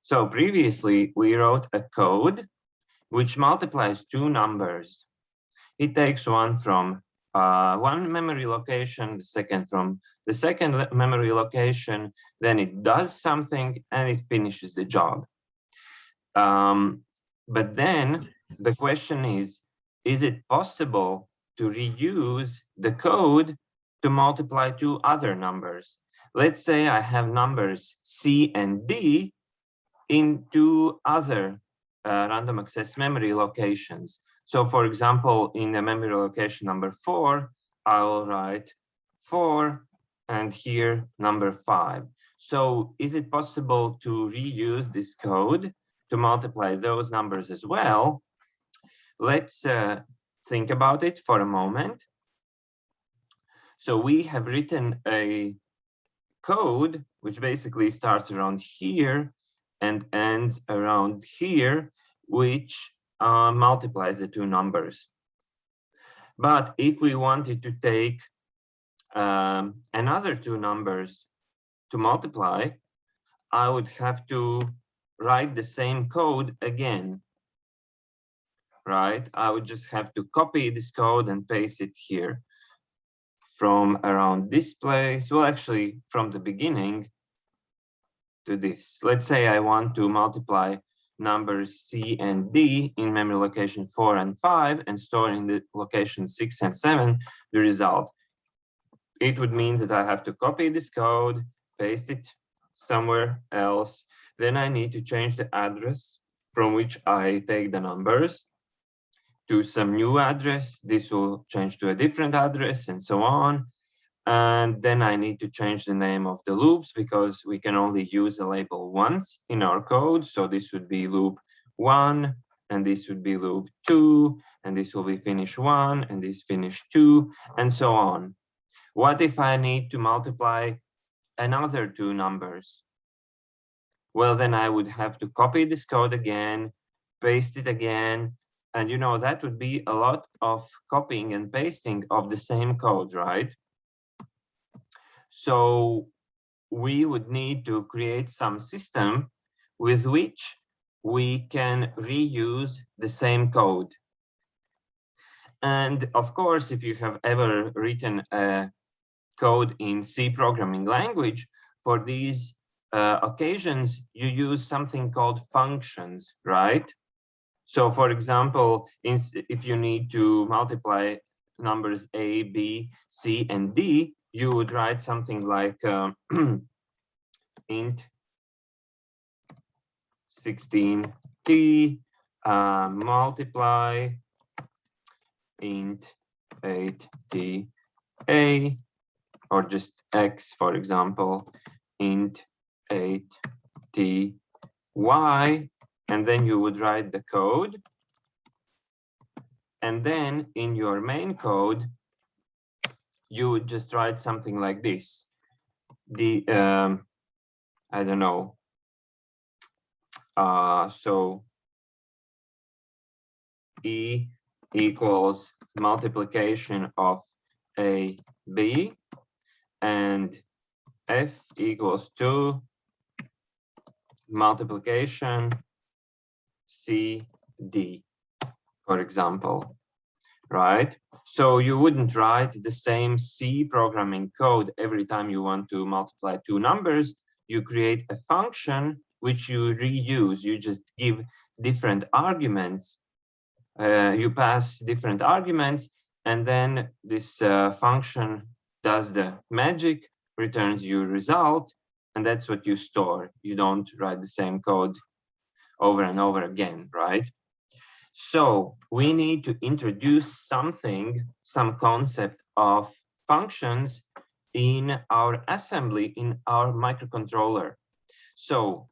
So previously we wrote a code which multiplies two numbers. It takes one from one memory location, the second from the second memory location, then it does something and it finishes the job. But then the question is it possible to reuse the code to multiply two other numbers? Let's say I have numbers C and D in two other random access memory locations. So for example, in the memory location number 4, I will write 4 and here number 5. So is it possible to reuse this code to multiply those numbers as well? Let's think about it for a moment. So we have written a code which basically starts around here and ends around here, which multiplies the two numbers. But if we wanted to take another two numbers to multiply, I would have to write the same code again, right? I would just have to copy this code and paste it here from around this place. Well, actually from the beginning to this. Let's say I want to multiply numbers C and D in memory location 4 and 5 and store in the location 6 and 7 the result. It would mean that I have to copy this code, paste it somewhere else. Then I need to change the address from which I take the numbers to some new address. This will change to a different address and so on. And then I need to change the name of the loops because we can only use a label once in our code. So this would be loop 1, and this would be loop 2, and this will be finish 1, and this finish 2, and so on. What if I need to multiply another two numbers? Well, then I would have to copy this code again, paste it again, and you know, that would be a lot of copying and pasting of the same code, right? So we would need to create some system with which we can reuse the same code. And of course, if you have ever written a code in C programming language, for these occasions, you use something called functions, right? So for example, if you need to multiply numbers A, B, C, and D, you would write something like int 16t multiply int 8t a, or just x, for example, int 8t y, and then you would write the code. And then in your main code, you would just write something like this. The, I don't know. So E equals multiplication of A, B, and F equals to multiplication C, D, for example, right? So you wouldn't write the same C programming code every time you want to multiply two numbers. You create a function which you reuse. You just give different arguments. You pass different arguments, and then this function does the magic, returns your result, and that's what you store. You don't write the same code over and over again, right? So we need to introduce something, some concept of functions in our assembly, in our microcontroller. So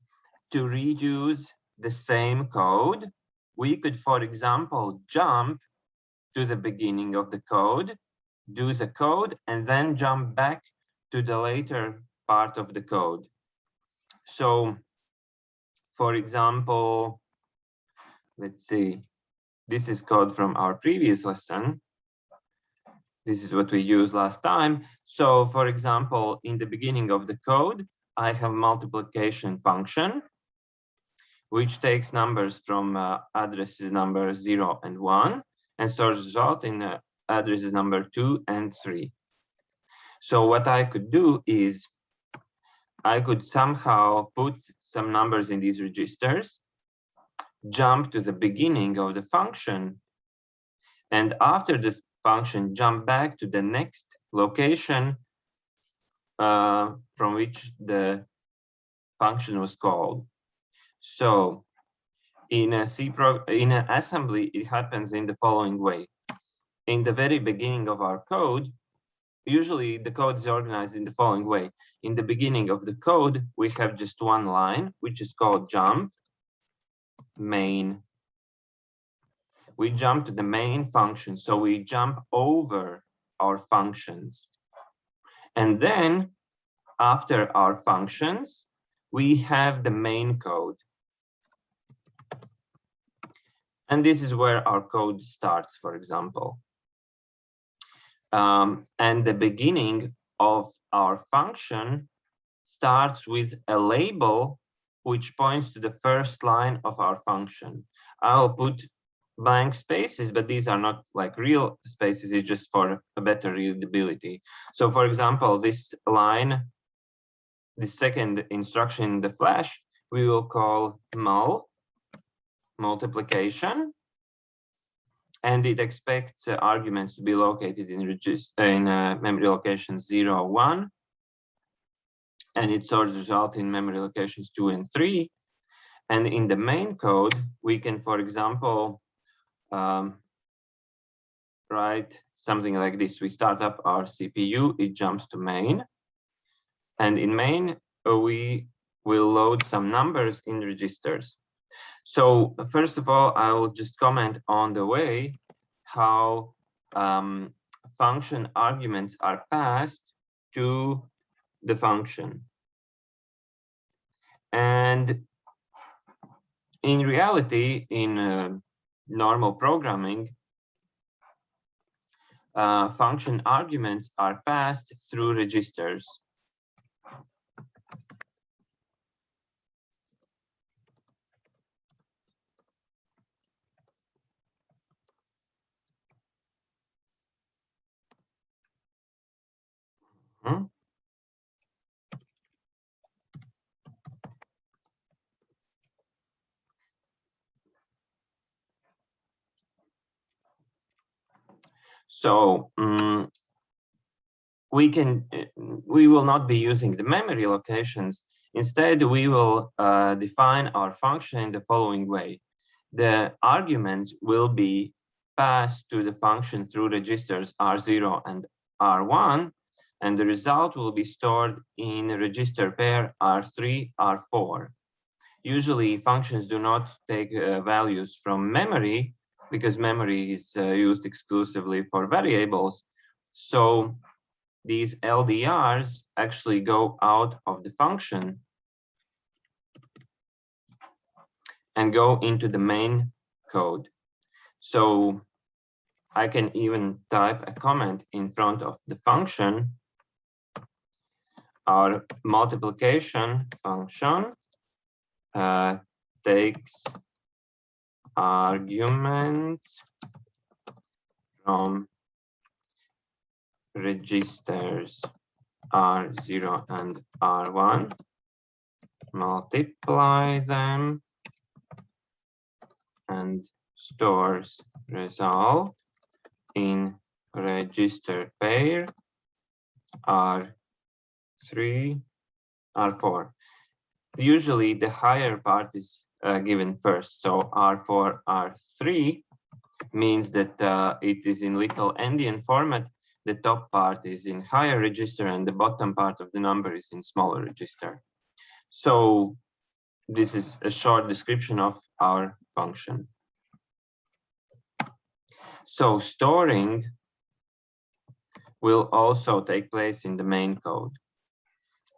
to reuse the same code, we could, for example, jump to the beginning of the code, do the code, and then jump back to the later part of the code. So, for example, let's see, this is code from our previous lesson. This is what we used last time. So, for example, in the beginning of the code, I have multiplication function. which takes numbers from addresses number 0 and 1 and stores the result in addresses number 2 and 3. So what I could do is I could somehow put some numbers in these registers, jump to the beginning of the function, and after the function jump back to the next location from which the function was called. So in in an assembly, it happens in the following way. In the very beginning of our code, usually the code is organized in the following way. In the beginning of the code, we have just one line, which is called jump main. We jump to the main function, so we jump over our functions. And then after our functions, we have the main code. And this is where our code starts, for example. And the beginning of our function starts with a label which points to the first line of our function. I'll put blank spaces, but these are not like real spaces, it's just for a better readability. So for example, this line, the second instruction in the flash, we will call multiplication, and it expects arguments to be located in memory locations 0, 1, and it stores the result in memory locations 2 and 3. And in the main code, we can, for example, write something like this. We start up our CPU, it jumps to main, and in main, we will load some numbers in registers. So first of all, I will just comment on the way how function arguments are passed to the function. And in reality, in normal programming, function arguments are passed through registers. So we will not be using the memory locations. Instead, we will define our function in the following way. The arguments will be passed to the function through registers R0 and R1, and the result will be stored in a register pair R3, R4. Usually, functions do not take values from memory because memory is used exclusively for variables. So these LDRs actually go out of the function and go into the main code. So I can even type a comment in front of the function. Our multiplication function takes arguments from registers R0 and R1, multiply them, and stores result in register pair R3, R4. Usually the higher part is given first. So R4, R3 means that it is in little endian format. The top part is in higher register and the bottom part of the number is in smaller register. So this is a short description of our function. So storing will also take place in the main code.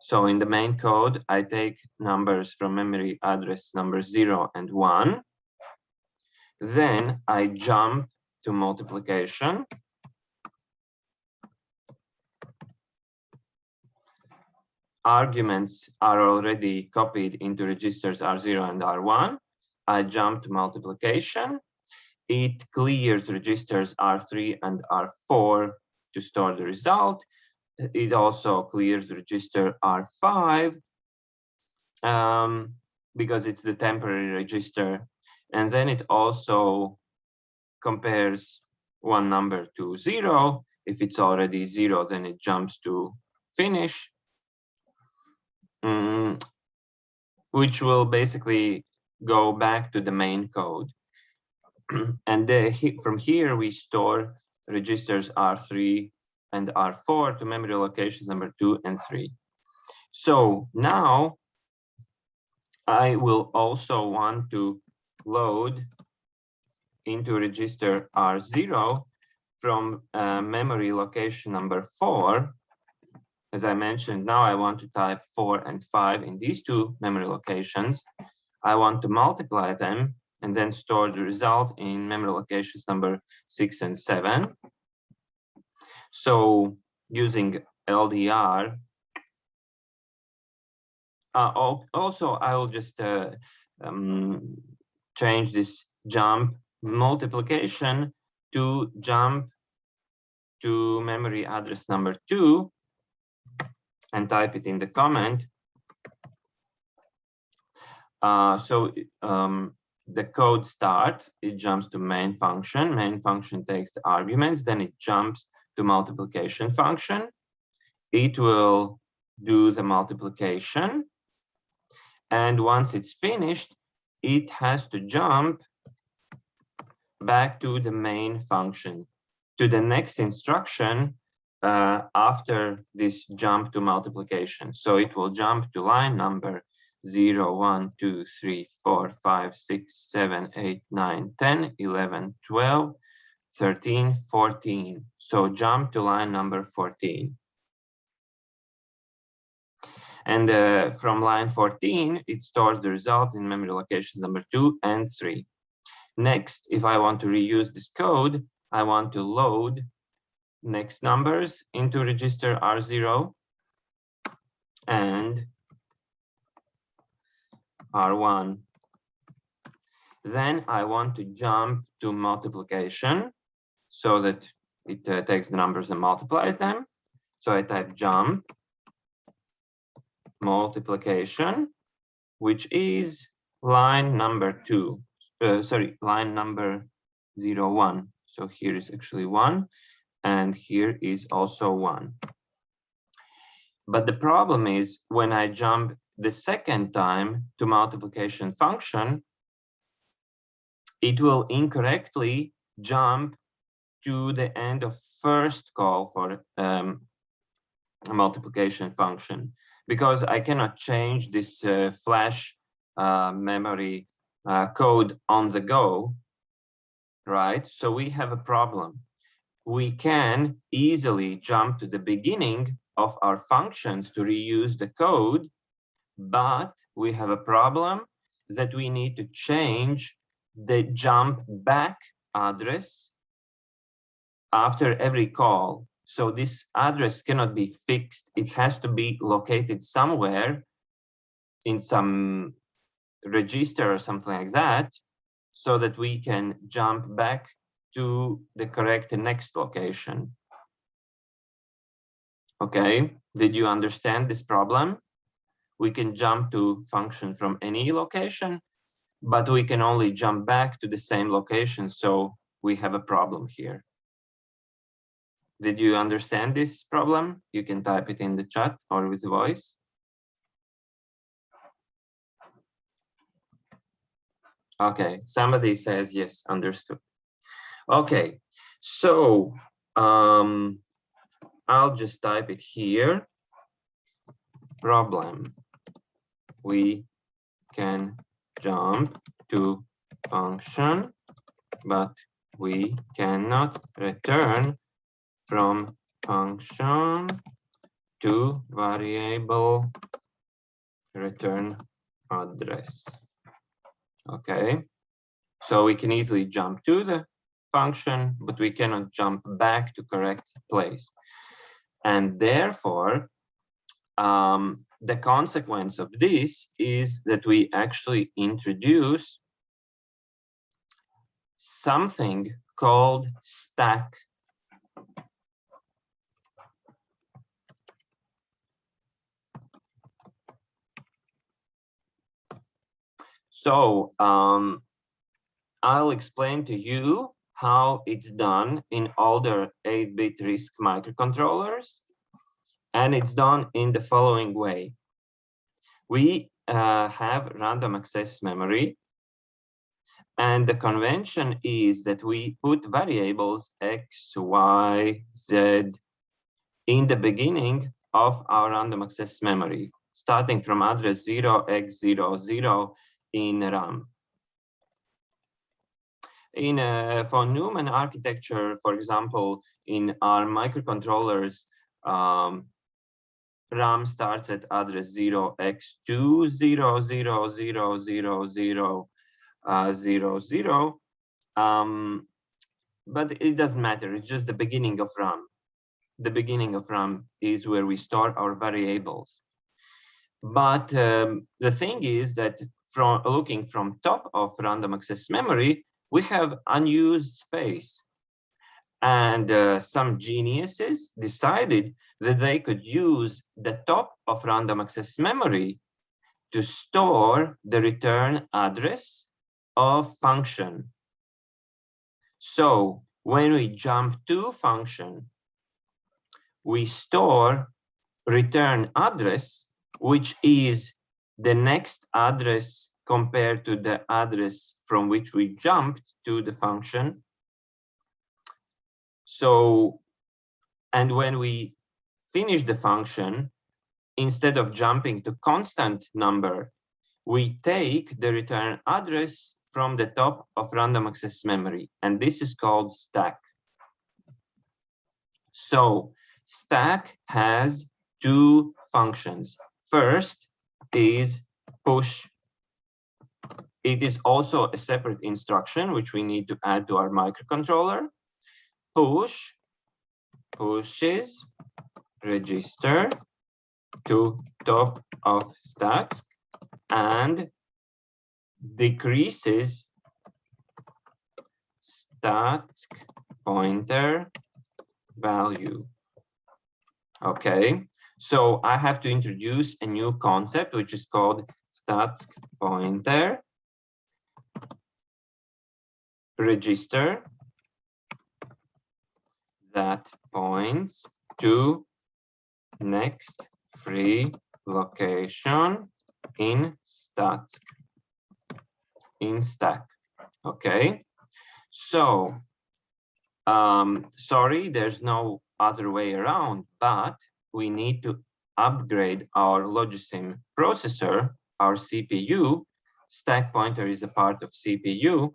So in the main code, I take numbers from memory address number 0 and 1. Then I jump to multiplication. Arguments are already copied into registers R0 and R1. I jump to multiplication. It clears registers R3 and R4 to store the result. It also clears the register R5 because it's the temporary register. And then it also compares one number to 0. If it's already 0, then it jumps to finish, which will basically go back to the main code. And from here, we store registers R3 and R4 to memory locations number 2 and 3. So now I will also want to load into register R0 from memory location number 4. As I mentioned, now I want to type 4 and 5 in these two memory locations. I want to multiply them and then store the result in memory locations number 6 and 7. So using LDR, also I will just change this jump multiplication to jump to memory address number 2 and type it in the comment. The code starts, it jumps to main function takes the arguments, then it jumps to multiplication function. It will do the multiplication, and once it's finished, it has to jump back to the main function, to the next instruction after this jump to multiplication. So it will jump to line number 0, 1, 2, 3, 4, 5, 6, 7, 8, 9, 10, 11, 12, 13, 14. So jump to line number 14. And from line 14, it stores the result in memory locations number 2 and 3. Next, if I want to reuse this code, I want to load next numbers into register R0 and R1. Then I want to jump to multiplication so that it takes the numbers and multiplies them. So I type jump multiplication, which is line number 2. Line number 0, 1. So here is actually 1, and here is also 1. But the problem is when I jump the second time to multiplication function, it will incorrectly jump to the end of first call for a multiplication function, because I cannot change this flash memory code on the go, right? So we have a problem. We can easily jump to the beginning of our functions to reuse the code, but we have a problem that we need to change the jump back address after every call. So this address cannot be fixed. It has to be located somewhere in some register or something like that, so that we can jump back to the correct next location. Okay, did you understand this problem? We can jump to function from any location, but we can only jump back to the same location. So we have a problem here. Did you understand this problem? You can type it in the chat or with voice. Okay, somebody says yes, understood. Okay, so I'll just type it here. Problem. We can jump to function, but we cannot return from function to variable return address. Okay, so we can easily jump to the function, but we cannot jump back to correct place. And therefore, the consequence of this is that we actually introduce something called stack. So I'll explain to you how it's done in older 8-bit RISC microcontrollers, and it's done in the following way. We have random access memory, and the convention is that we put variables x, y, z in the beginning of our random access memory, starting from address 0x00 in RAM. In for Neumann architecture, for example, in our microcontrollers, RAM starts at address 0x200000000, but it doesn't matter. It's just the beginning of RAM. The beginning of RAM is where we store our variables. But the thing is that from looking from top of random access memory, we have unused space. And some geniuses decided that they could use the top of random access memory to store the return address of function. So when we jump to function, we store return address, which is the next address compared to the address from which we jumped to the function. So, and when we finish the function, instead of jumping to constant number, we take the return address from the top of random access memory, and this is called stack. So stack has two functions. First is push. It is also a separate instruction which we need to add to our microcontroller. Push pushes register to top of stack and decreases stack pointer value. Okay, so I have to introduce a new concept which is called stack pointer register that points to next free location in stack. Okay, so sorry, there's no other way around, but we need to upgrade our Logisim processor, our CPU. Stack pointer is a part of CPU.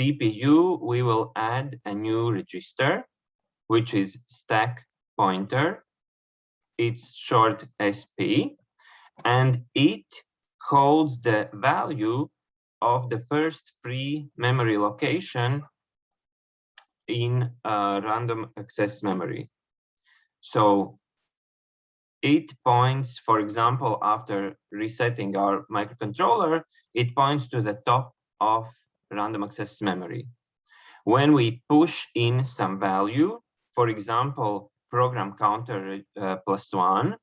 We will add a new register, which is stack pointer. It's short SP, and it holds the value of the first free memory location in random access memory. So it points, for example, after resetting our microcontroller, it points to the top of random access memory. When we push in some value, for example, program counter +1,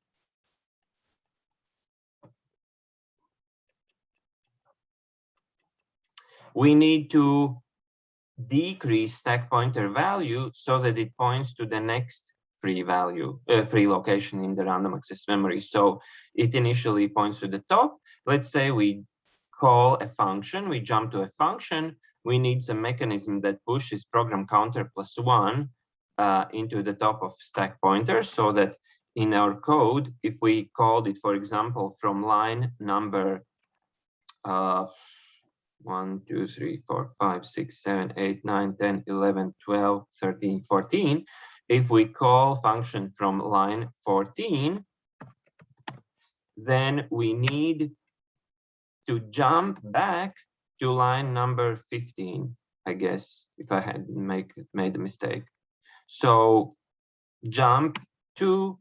we need to decrease stack pointer value so that it points to the next free value, free location in the random access memory. So it initially points to the top. Let's say we call a function, we jump to a function, we need some mechanism that pushes program counter +1 into the top of stack pointer, so that in our code, if we called it, for example, from line number 1, 2, 3, 4, 5, 6, 7, 8, 9, 10, 11, 12, 13, 14. If we call function from line 14, then we need to jump back to line number 15, I guess, if I had made a mistake. So jump to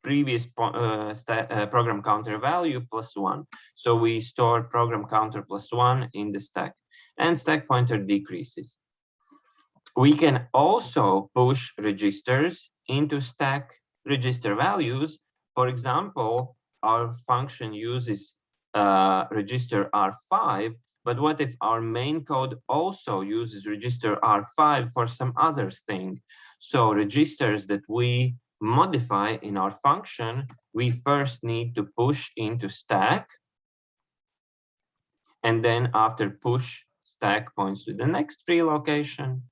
previous program counter value +1. So we store program counter +1 in the stack. and stack pointer decreases. We can also push registers into stack register values. For example, our function uses register R5, but what if our main code also uses register R5 for some other thing? So registers that we modify in our function, we first need to push into stack, and then after push, stack points to the next free location.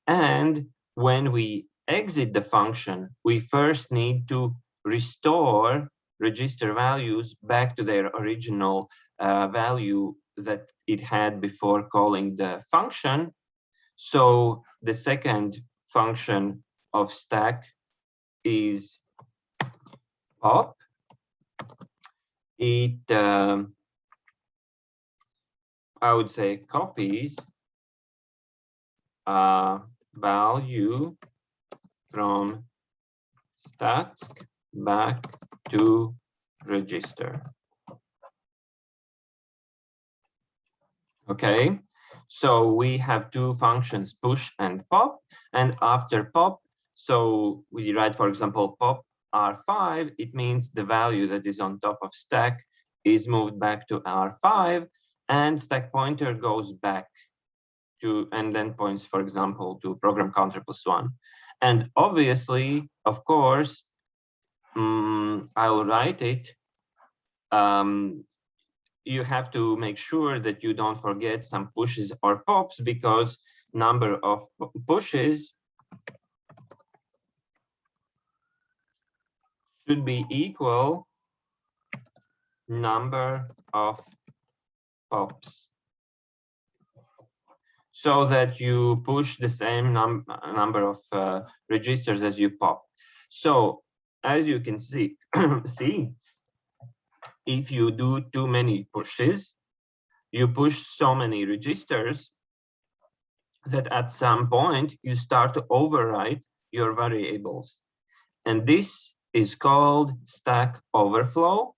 And when we exit the function, we first need to restore register values back to their original value that it had before calling the function. So the second function of stack is pop. It, I would say, copies value from stack back to register. Okay, so we have two functions, push and pop, and after pop, so we write, for example, pop R5, it means the value that is on top of stack is moved back to R5, and stack pointer goes back to, and then points, for example, to program counter +1. And obviously, of course, I'll write it. You have to make sure that you don't forget some pushes or pops, because number of pushes should be equal number of pops, so that you push the same number of registers as you pop. So as you can see, if you do too many pushes, you push so many registers that at some point you start to overwrite your variables. And this is called stack overflow.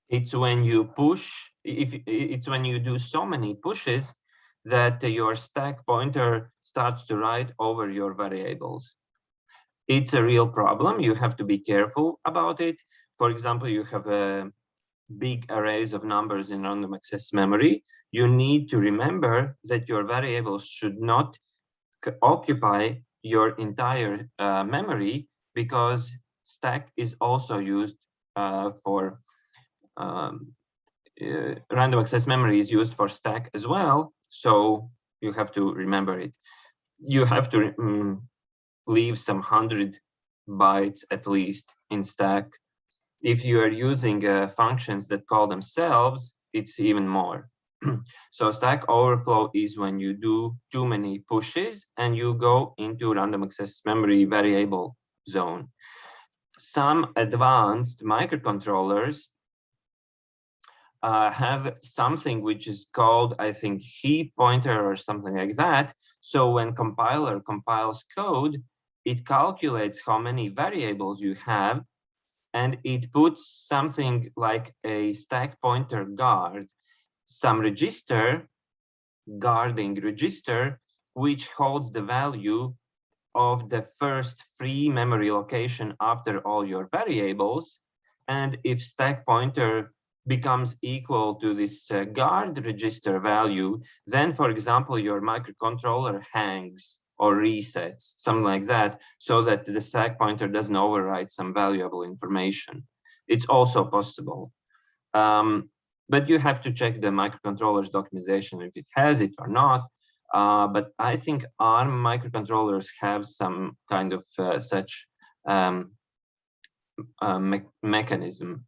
It's when you push, it's when you do so many pushes that your stack pointer starts to write over your variables. It's a real problem. You have to be careful about it. For example, you have a big arrays of numbers in random access memory. You need to remember that your variables should not occupy your entire memory, because stack is also used for random access memory is used for stack as well. So you have to remember it. You have to leave some 100 bytes at least in stack. If you are using functions that call themselves, it's even more. So stack overflow is when you do too many pushes and you go into random access memory variable zone. Some advanced microcontrollers have something which is called, I think, heap pointer or something like that. So when compiler compiles code, it calculates how many variables you have, and it puts something like a stack pointer guard, some register, guarding register, which holds the value of the first free memory location after all your variables. And if stack pointer becomes equal to this guard register value, then, for example, your microcontroller hangs or resets, something like that, so that the stack pointer doesn't overwrite some valuable information. It's also possible. But you have to check the microcontroller's documentation if it has it or not. But I think ARM microcontrollers have some kind of such mechanism.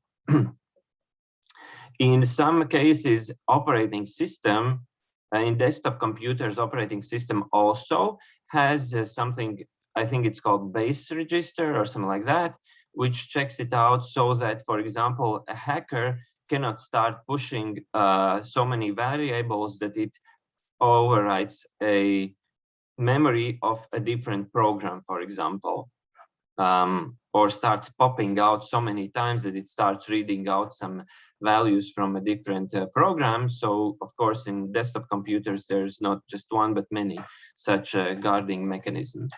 In some cases, operating system, in desktop computers, operating system also has something, I think it's called base register or something like that, which checks it out so that, for example, a hacker cannot start pushing so many variables that it overwrites a memory of a different program, for example. or starts popping out so many times that it starts reading out some values from a different program. So of course, in desktop computers, there's not just one, but many such guarding mechanisms.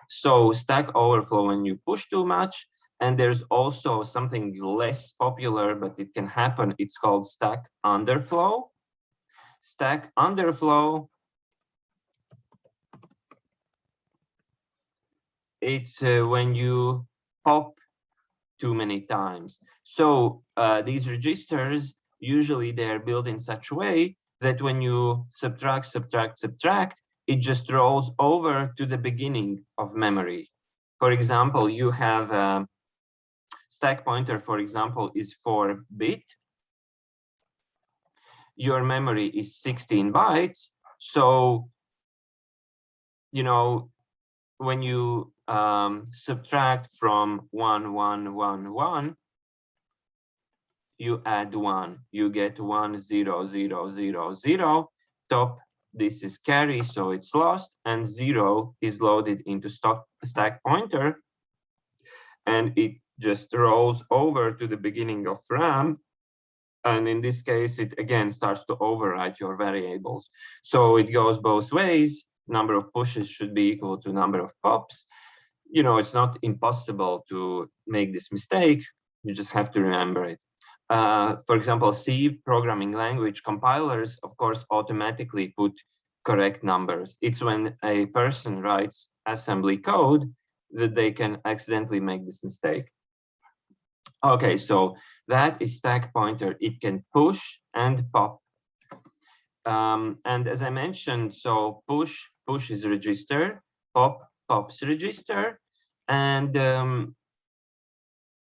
So Stack Overflow when you push too much, and there's also something less popular, but it can happen. It's called Stack Underflow. Stack Underflow, it's when you pop too many times. So these registers, usually they're built in such a way that when you subtract, it just rolls over to the beginning of memory. For example, you have stack pointer, for example, is 4-bit. Your memory is 16 bytes. So, you know, when you subtract from 1, 1, 1, 1, you add 1, you get 1, 0, 0, 0, 0. Top, this is carry, so it's lost, and 0 is loaded into stack pointer, and it just rolls over to the beginning of RAM. And in this case, it again starts to overwrite your variables. So it goes both ways. Number of pushes should be equal to number of pops. You know, it's not impossible to make this mistake. You just have to remember it. For example, C programming language compilers, of course, automatically put correct numbers. It's when a person writes assembly code that they can accidentally make this mistake. Okay, so that is stack pointer. It can push and pop. And as I mentioned, so push is register, pops register. And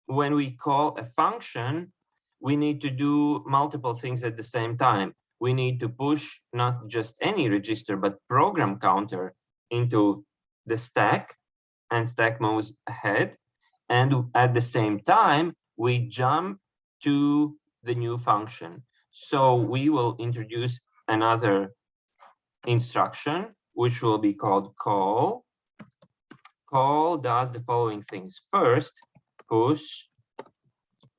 when we call a function, we need to do multiple things at the same time. We need to push not just any register, but program counter into the stack, and stack moves ahead. And at the same time, we jump to the new function. So we will introduce another instruction, which will be called call. Call does the following things. First, push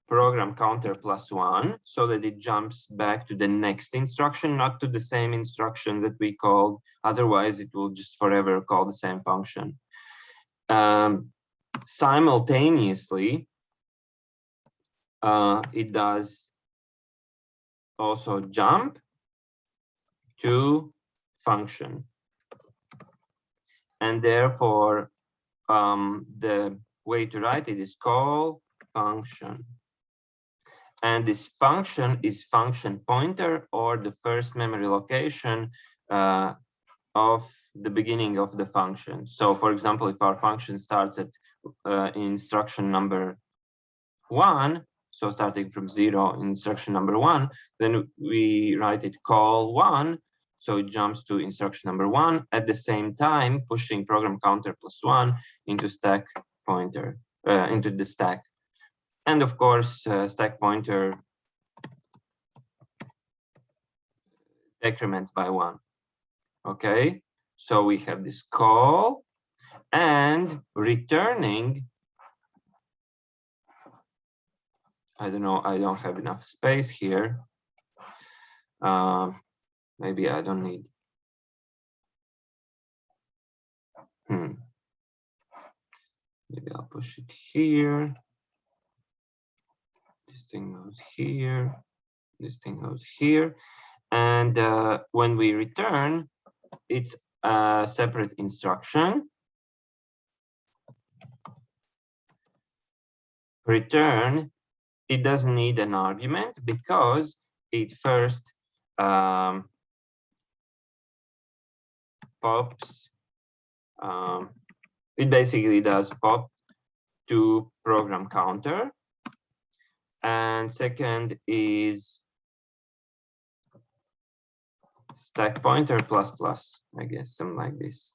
program counter +1, so that it jumps back to the next instruction, not to the same instruction that we called. Otherwise, it will just forever call the same function. Simultaneously, it does also jump to function. And therefore, the way to write it is call function. And this function is function pointer, or the first memory location of the beginning of the function. So for example, if our function starts at instruction number 1, so starting from 0, instruction number 1, then we write it call 1, so it jumps to instruction number 1, at the same time pushing program counter +1 into stack pointer, into the stack. And of course, stack pointer decrements by 1. Okay, so we have this call and returning. I don't know, I don't have enough space here. Maybe I don't need. Maybe I'll push it here. This thing goes here. This thing goes here. And when we return, it's a separate instruction. Return, it doesn't need an argument because it first pops. It basically does pop to program counter. And second is stack pointer ++, I guess, something like this.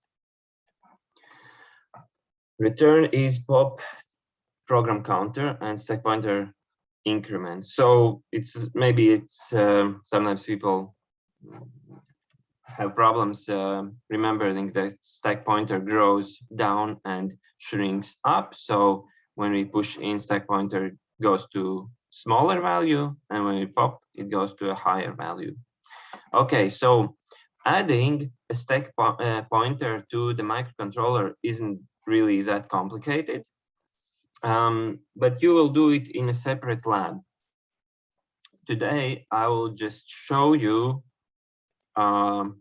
Return is pop program counter and stack pointer increment. So it's maybe it's sometimes people have problems remembering that stack pointer grows down and shrinks up. So when we push in, stack pointer goes to smaller value, and when we pop, it goes to a higher value. Okay, so adding a stack pointer to the microcontroller isn't really that complicated, but you will do it in a separate lab. Today, I will just show you a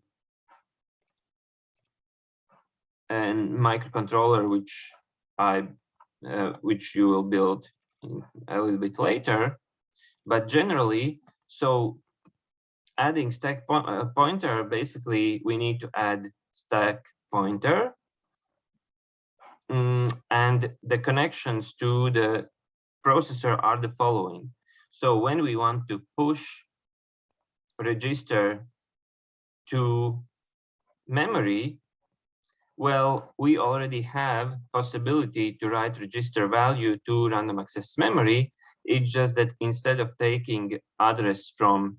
microcontroller which you will build a little bit later. But generally, so adding stack pointer, basically we need to add stack pointer, and the connections to the processor are the following. So when we want to push register to memory, well, we already have possibility to write register value to random access memory. It's just that instead of taking address from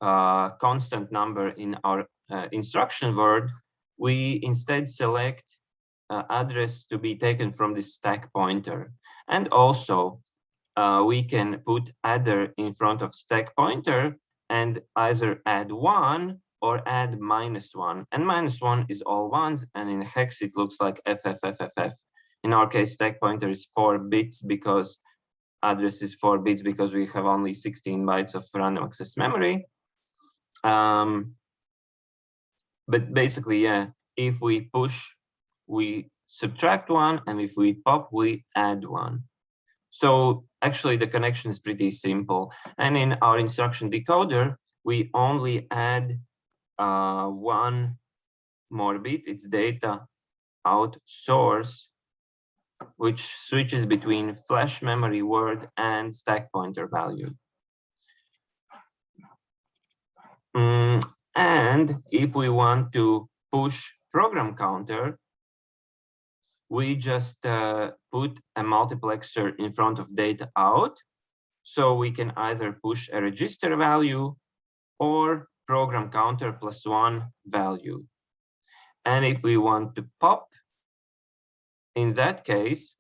constant number in our instruction word, we instead select address to be taken from this stack pointer. And also we can put adder in front of stack pointer and either add 1 or add -1, and -1 is all ones, and in hex it looks like FFFFF. In our case, stack pointer is 4 bits because address is 4 bits because we have only 16 bytes of random access memory. But basically, yeah, if we push, we subtract 1, and if we pop, we add 1. So actually the connection is pretty simple. And in our instruction decoder, we only add 1 more bit. It's data out source, which switches between flash memory word and stack pointer value. And if we want to push program counter, we just put a multiplexer in front of data out. So we can either push a register value or program counter +1 value. And if we want to pop, in that case,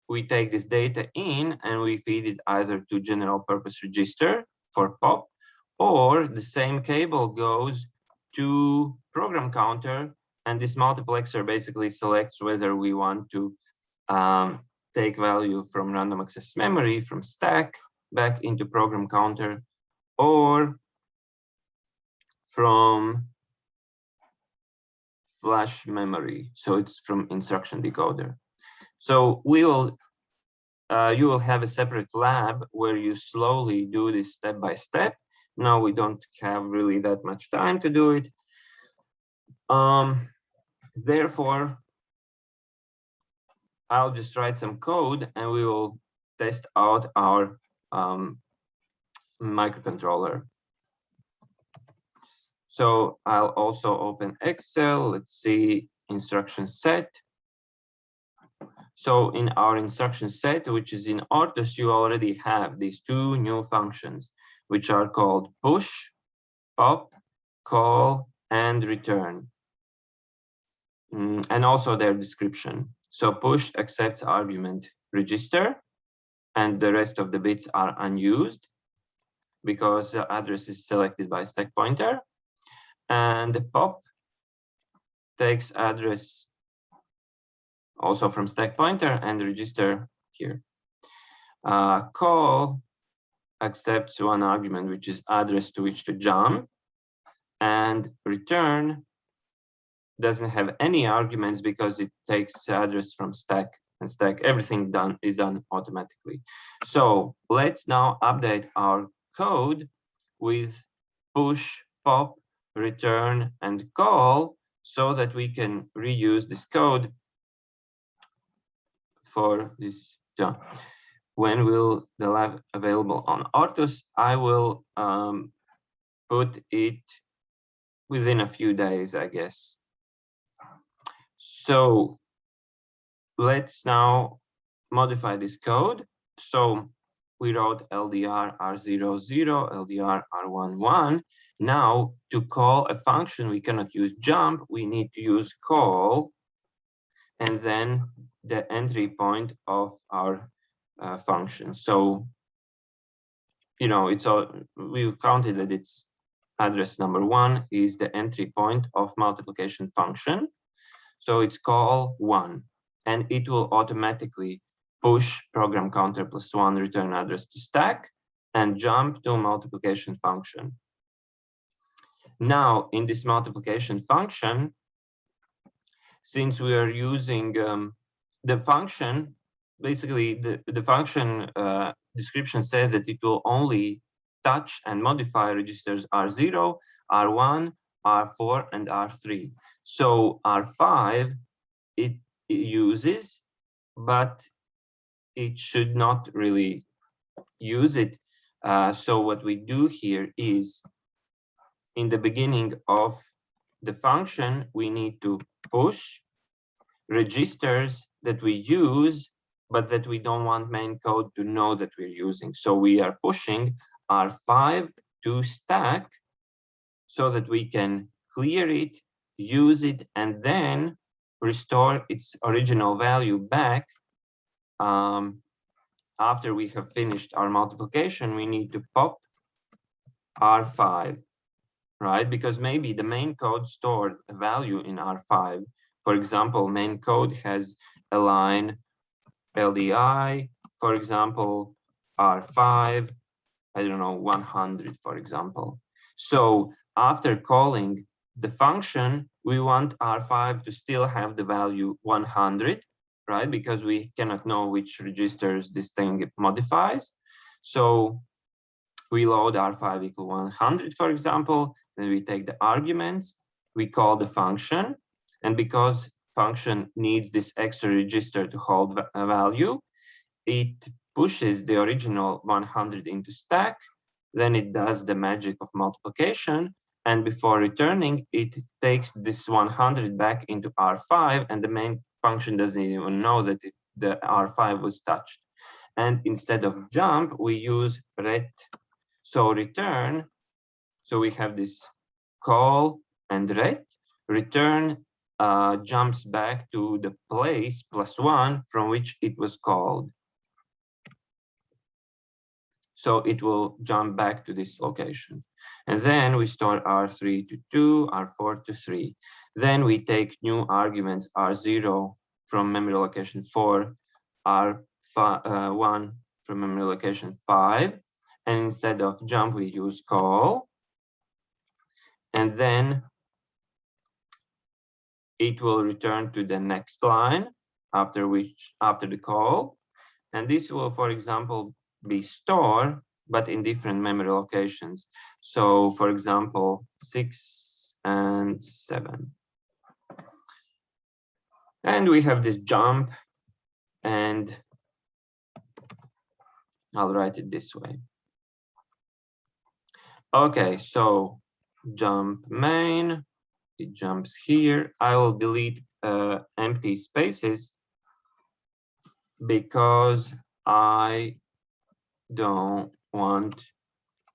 we take this data in and we feed it either to general purpose register for pop, or the same cable goes to program counter, and this multiplexer basically selects whether we want to take value from random access memory, from stack, back into program counter, or from flash memory. So it's from instruction decoder. So we will, you will have a separate lab where you slowly do this step by step. Now we don't have really that much time to do it. Therefore, I'll just write some code and we will test out our microcontroller. So I'll also open Excel. Let's see, instruction set. So in our instruction set, which is in Ortus, you already have these 2 new functions, which are called push, pop, call, and return. And also their description. So push accepts argument register, and the rest of the bits are unused because the address is selected by stack pointer. And the pop takes address also from stack pointer and register here. Call accepts 1 argument, which is address to which to jump, and return doesn't have any arguments because it takes address from stack, and stack, everything is done automatically. So let's now update our code with push, pop, return, and call so that we can reuse this code for this. Yeah. When will the lab available on Ortus? I will put it within a few days, I guess. So let's now modify this code. So we wrote LDR R00, LDR R11. Now to call a function, we cannot use jump, we need to use call, and then the entry point of our function. So, you know, it's all, we've counted that it's address number 1 is the entry point of multiplication function. So it's call 1, and it will automatically push program counter +1 return address to stack and jump to multiplication function. Now, in this multiplication function, since we are using the function, basically the function description says that it will only touch and modify registers R0, R1, R4, and R3. So R5 it uses, but it should not really use it. So what we do here is, in the beginning of the function, we need to push registers that we use, but that we don't want main code to know that we're using. So we are pushing R5 to stack so that we can clear it, use it, and then restore its original value back. After we have finished our multiplication, we need to pop R5, right? Because maybe the main code stored a value in R5. For example, main code has a line LDI, for example, R5, I don't know, 100, for example. So after calling the function, we want R5 to still have the value 100, right? Because we cannot know which registers this thing modifies. So we load R5 equal 100, for example, then we take the arguments, we call the function, and because function needs this extra register to hold a value, it pushes the original 100 into stack, then it does the magic of multiplication, and before returning, it takes this 100 back into R5, and the main function doesn't even know that the R5 was touched. And instead of jump, we use ret. So return, so we have this call and ret. Return jumps back to the place +1 from which it was called. So it will jump back to this location. And then we store R3 to 2, R4 to 3. Then we take new arguments R0 from memory location 4, R1 from memory location 5. And instead of jump, we use call. And then it will return to the next line after the call. And this will, for example, be stored, but in different memory locations. So for example, 6 and 7. And we have this jump, and I'll write it this way. Okay, so jump main, it jumps here. I will delete empty spaces because I don't want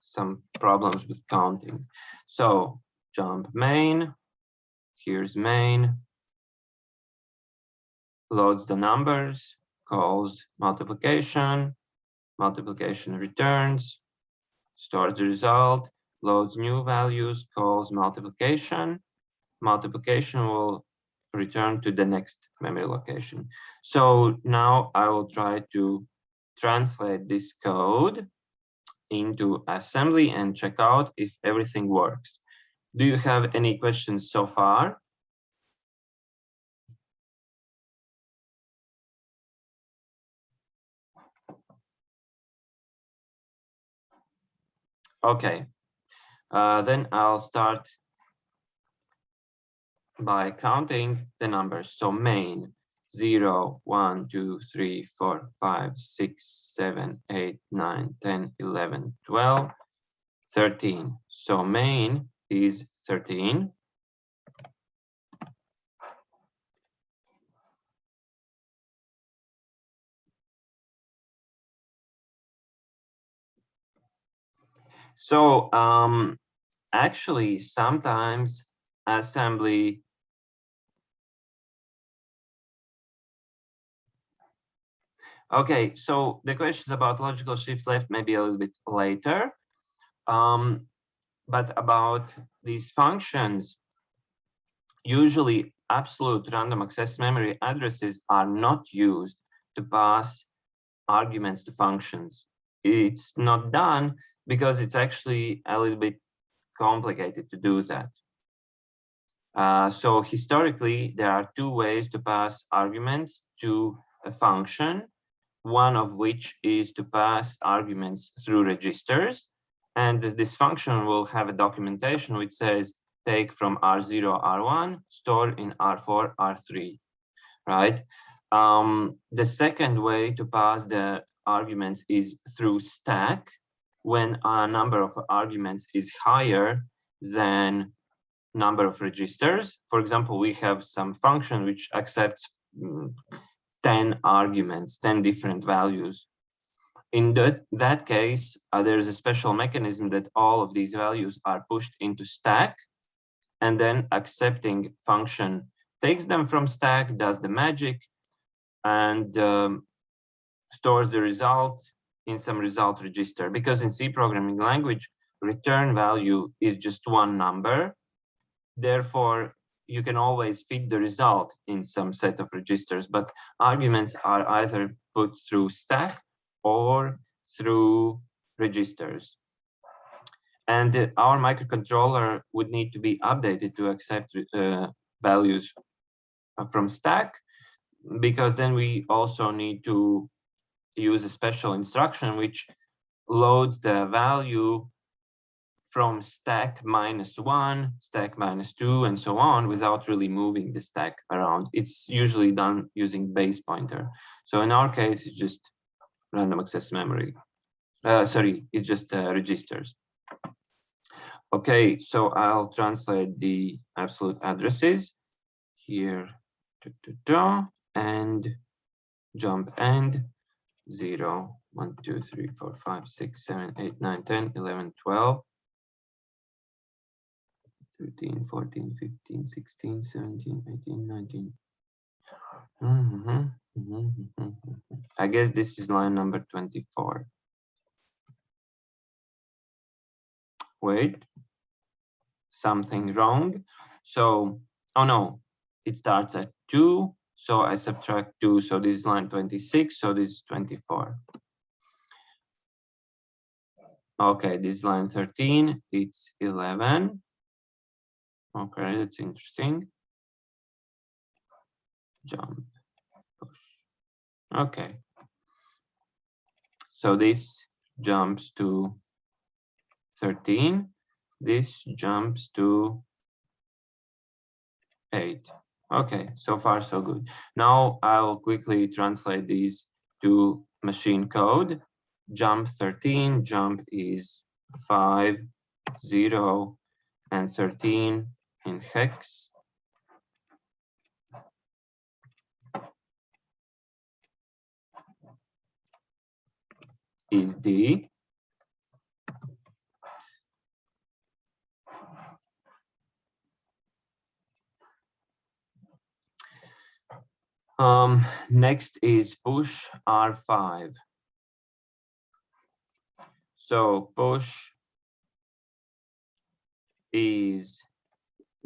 some problems with counting. So jump main, here's main, loads the numbers, calls multiplication, multiplication returns, stores the result, loads new values, calls multiplication. Multiplication will return to the next memory location. So now I will try to translate this code into assembly and check out if everything works. Do you have any questions so far? Okay, then I'll start by counting the numbers. So main 0, 1, 2, 3, 4, 5, 6, 7, 8, 9, 10, 11, 12, 13. So main is 13. So actually sometimes assembly Okay, so the questions about logical shift left maybe a little bit later. But about these functions, usually absolute random access memory addresses are not used to pass arguments to functions. It's not done because it's actually a little bit complicated to do that. So historically, there are two ways to pass arguments to a function, one of which is to pass arguments through registers. And this function will have a documentation which says take from R0, R1, store in R4, R3, right? The second way to pass the arguments is through stack, when a number of arguments is higher than number of registers. For example, we have some function which accepts 10 arguments, 10 different values. In that case, there's a special mechanism that all of these values are pushed into stack, and then accepting function takes them from stack, does the magic, and stores the result in some result register. Because in C programming language, return value is just one number. Therefore, you can always fit the result in some set of registers, but arguments are either put through stack or through registers. And our microcontroller would need to be updated to accept values from stack, because then we also need to use a special instruction which loads the value from stack -1, stack -2, and so on, without really moving the stack around. It's usually done using base pointer. So in our case, it's just random access memory. Sorry, it's just registers. Okay, so I'll translate the absolute addresses here, and jump end 0, 1, 2, 3, 4, 5, 6, 7, 8, 9, 10, 11, 12. 13, 14, 15, 16, 17, 18, 19. I guess this is line number 24. Wait, something wrong. So, oh no, it starts at 2. So I subtract 2. So this is line 26. So this is 24. Okay, this is line 13. It's 11. Okay, that's interesting. Jump, push. Okay. So this jumps to 13. This jumps to 8. Okay, so far so good. Now I'll quickly translate these to machine code. Jump 13, jump is 5, 0, and 13 in hex. Is D. Next is push R5. So push is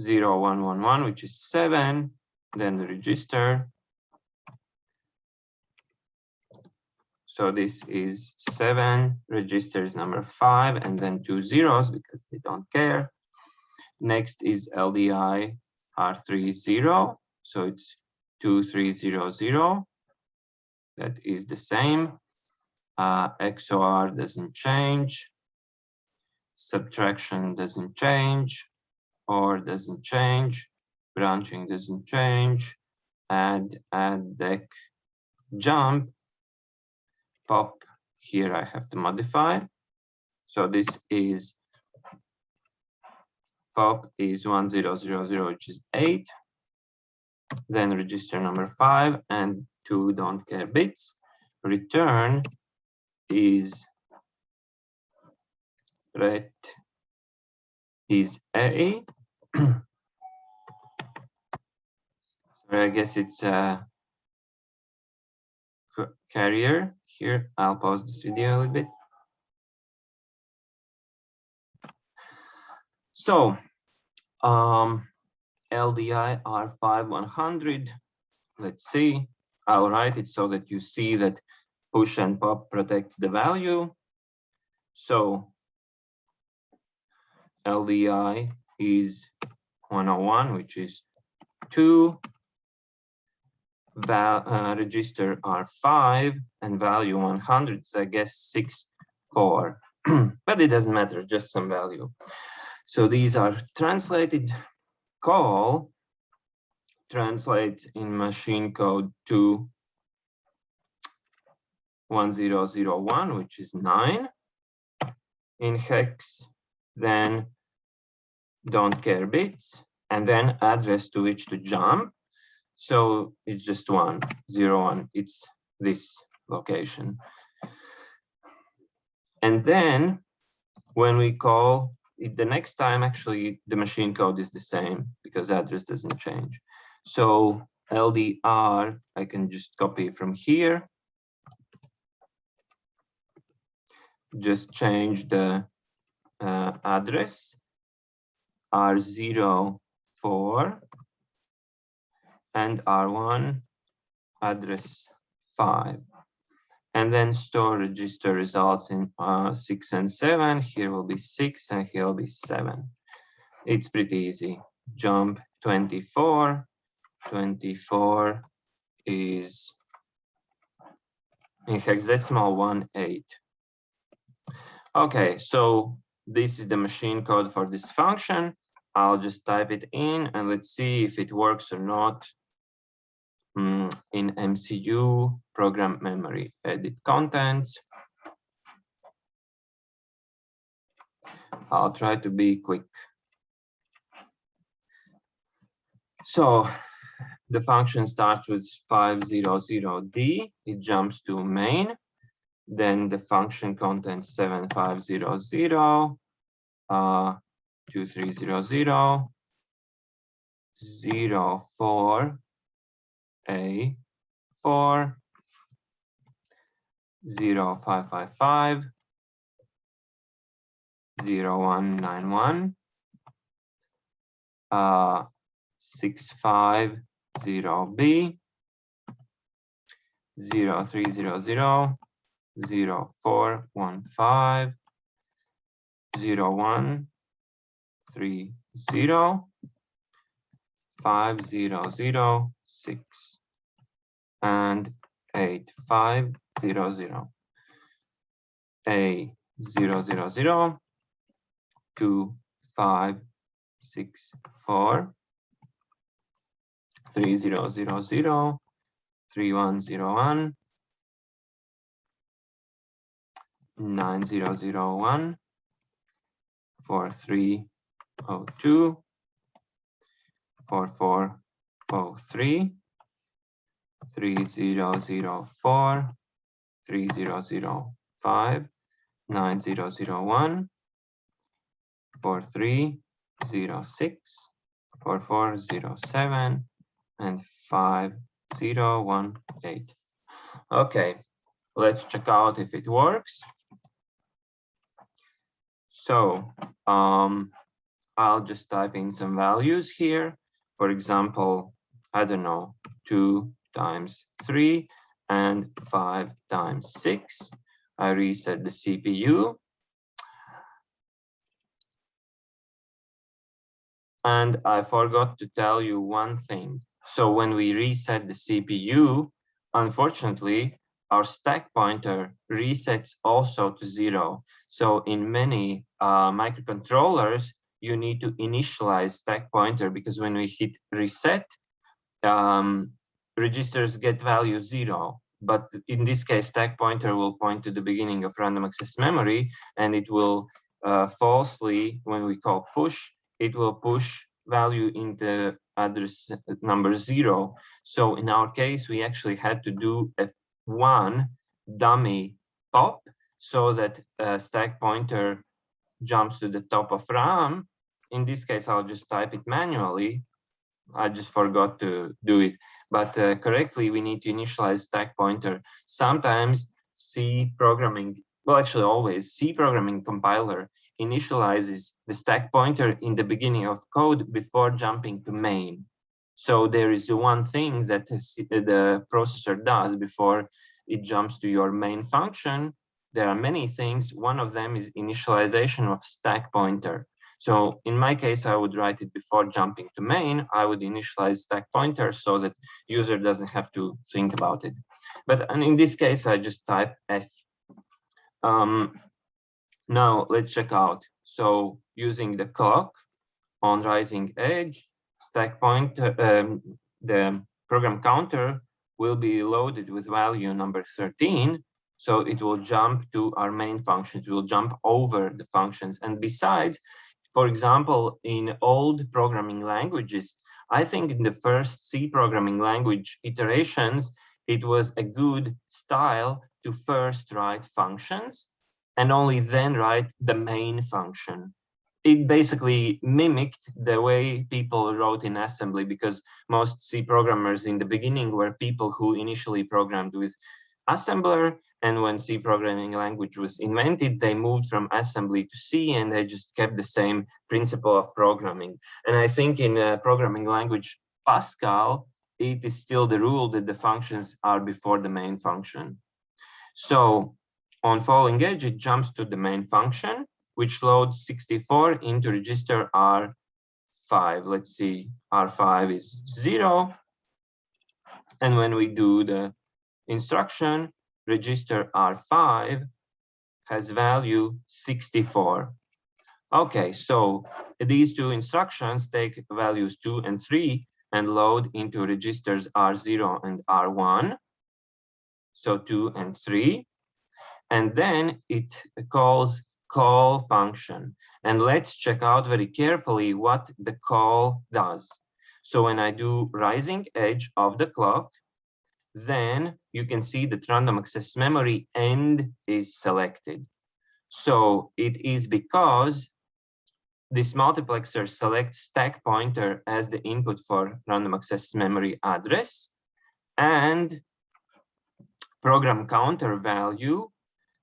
0, 1, 1, 1, which is 7, then the register. So this is 7, register is number 5, and then 2 zeros because they don't care. Next is LDI R30, so it's 2300. That is the same. XOR doesn't change. Subtraction doesn't change. OR doesn't change. Branching doesn't change. Add deck, jump. Pop, here I have to modify. So this is pop is 1000, which is 8. Then register number 5 and 2 don't care bits. Return is ret is A. I guess it's carrier. Here, I'll pause this video a little bit. So, LDI R5 100. Let's see. I'll write it so that you see that push and pop protects the value. So LDI is 101, which is 2. Register R5 and value 100 is, I guess, 6, 4. But it doesn't matter, just some value. So these are translated. Call translates in machine code to 1001, which is 9 in hex, then don't care bits, and then address to which to jump. So it's just 1, 0, 1. It's this location. And then when we call it the next time, actually the machine code is the same because address doesn't change. So LDR, I can just copy from here. Just change the address R0 4 and R1 address 5. And then store register results in 6 and 7. Here will be 6 and here will be 7. It's pretty easy. Jump 24. 24 is in hexadecimal 18. Okay, so this is the machine code for this function. I'll just type it in and let's see if it works or not. In MCU program memory, edit contents. I'll try to be quick. So the function starts with 500D. It jumps to main. Then the function contains 7500, 2300, 04, A4, 0555, 0191, 650B, 0300, 0415, 0130, 5006, and 8500. A000, 2564, 3000, 3101, 9001, 4302, 4403, 3004, 3005, 9001, 4306, 4407, and 5018. Okay, let's check out if it works. So I'll just type in some values here. For example, I don't know, 2 times 3 and 5 times 6. I reset the CPU. And I forgot to tell you one thing. So when we reset the CPU, unfortunately, our stack pointer resets also to 0. So in many microcontrollers, you need to initialize stack pointer because when we hit reset, registers get value 0. But in this case, stack pointer will point to the beginning of random access memory, and it will falsely, when we call push, it will push value into address number 0. So in our case, we actually had to do a one dummy pop so that stack pointer jumps to the top of RAM. In this case, I'll just type it manually. I just forgot to do it. but correctly we need to initialize stack pointer. Sometimes C programming, well, actually always C programming compiler initializes the stack pointer in the beginning of code before jumping to main. So there is one thing that the processor does before it jumps to your main function. There are many things. One of them is initialization of stack pointer. So in my case, I would write it before jumping to main. I would initialize stack pointer so that user doesn't have to think about it. But in this case, I just type F. Now let's check out. So using the clock on rising edge, stack pointer, the program counter will be loaded with value number 13. So it will jump to our main function. It will jump over the functions. And besides, for example, in old programming languages, I think in the first C programming language iterations, it was a good style to first write functions and only then write the main function. It basically mimicked the way people wrote in assembly, because most C programmers in the beginning were people who initially programmed with assembler, and when C programming language was invented, they moved from assembly to C, and they just kept the same principle of programming. And I think in programming language Pascal, it is still the rule that the functions are before the main function. So on falling edge, it jumps to the main function, which loads 64 into register R5. Let's see, R5 is 0. And when we do the instruction, register R5 has value 64. Okay, so these two instructions take values 2 and 3 and load into registers R0 and R1. So 2 and 3. And then it calls call function. And let's check out very carefully what the call does. So when I do rising edge of the clock, then you can see that random access memory end is selected. So it is because this multiplexer selects stack pointer as the input for random access memory address, and program counter value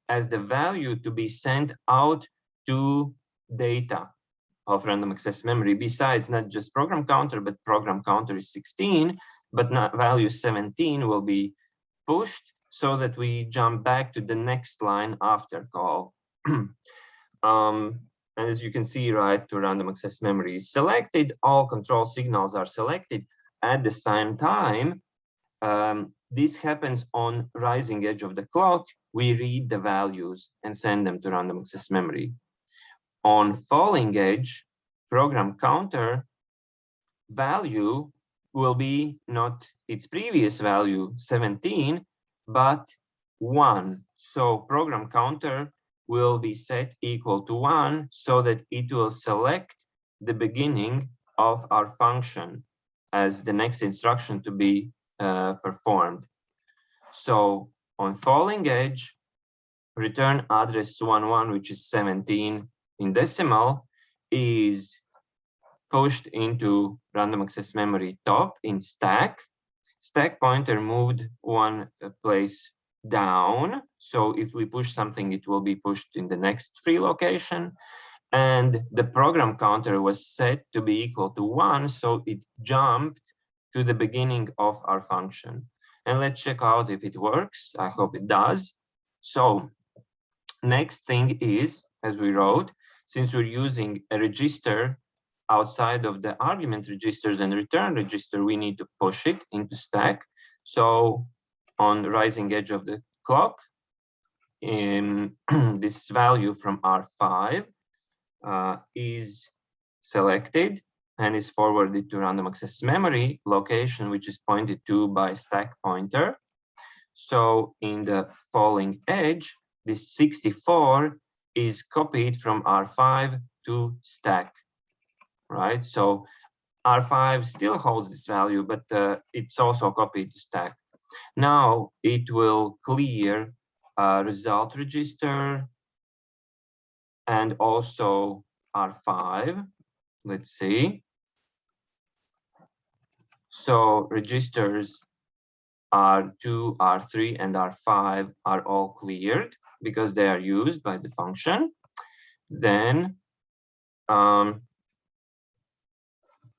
as the value to be sent out to data of random access memory. Besides, not just program counter, but program counter is 16, but not value 17 will be pushed so that we jump back to the next line after call. And as you can see, right, to random access memory is selected, all control signals are selected at the same time. This happens on rising edge of the clock. We read the values and send them to random access memory. On falling edge, program counter value will be not its previous value 17, but 1. So program counter will be set equal to 1 so that it will select the beginning of our function as the next instruction to be performed. So on falling edge, return address 11, which is 17 in decimal, is pushed into random access memory top in stack. Stack pointer moved one place down. So if we push something, it will be pushed in the next free location. And the program counter was set to be equal to 1, so it jumped to the beginning of our function. And let's check out if it works. I hope it does. So next thing is, as we wrote, since we're using a register outside of the argument registers and return register, we need to push it into stack. So on rising edge of the clock, in this value from R5 is selected and is forwarded to random access memory location, which is pointed to by stack pointer. So in the falling edge, this 64 is copied from R5 to stack, right? So R5 still holds this value, but it's also copied to stack. Now it will clear result register and also R5. Let's see. So registers R2, R3, and R5 are all cleared because they are used by the function. Then the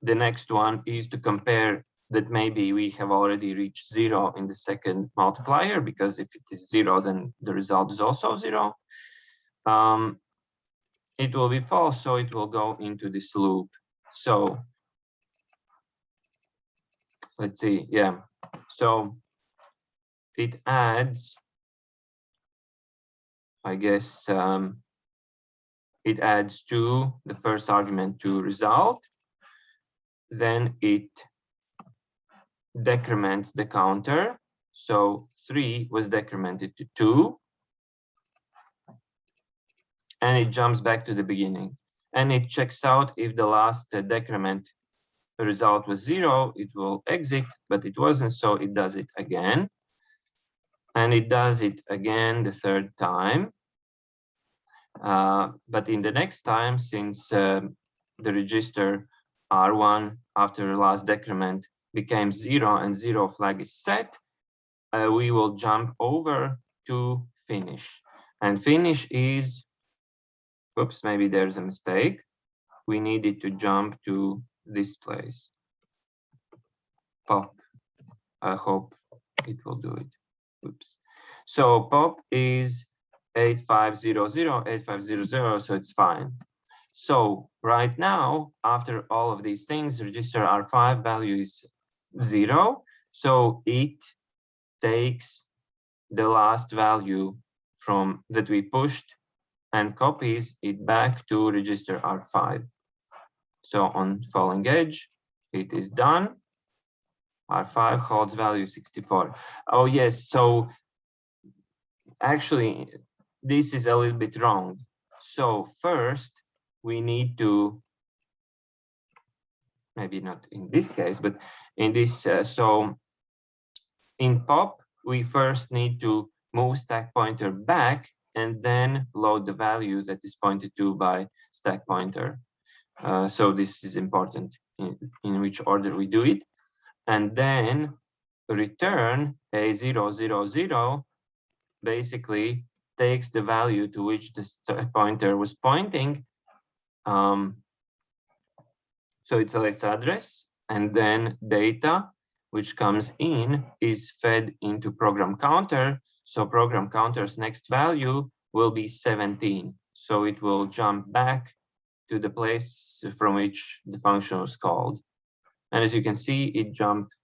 next one is to compare that maybe we have already reached 0 in the second multiplier, because if it is 0, then the result is also 0. It will be false, so it will go into this loop. So let's see, yeah. So it adds, I guess, it adds to the first argument to result. Then it decrements the counter. So 3 was decremented to 2. And it jumps back to the beginning. And it checks out if the last decrement result was 0, it will exit, but it wasn't, so it does it again. And it does it again the third time. But in the next time, since the register R1 after the last decrement became 0 and 0 flag is set, we will jump over to finish. And finish is, oops, maybe there's a mistake. We needed to jump to this place. Pop. I hope it will do it. Oops. So pop is 8500, 8500, so it's fine. So right now, after all of these things, register R5 value is 0. So it takes the last value from that we pushed and copies it back to register R5. So on falling edge, it is done. R5 holds value 64. Oh yes, so actually this is a little bit wrong. So first we need to, maybe not in this case, but in this, so in pop, we first need to move stack pointer back and then load the value that is pointed to by stack pointer. So this is important in which order we do it. And then return A000 basically takes the value to which the stack pointer was pointing. So it selects address, and then data, which comes in, is fed into program counter. So program counter's next value will be 17. So it will jump back to the place from which the function was called. And as you can see, it jumped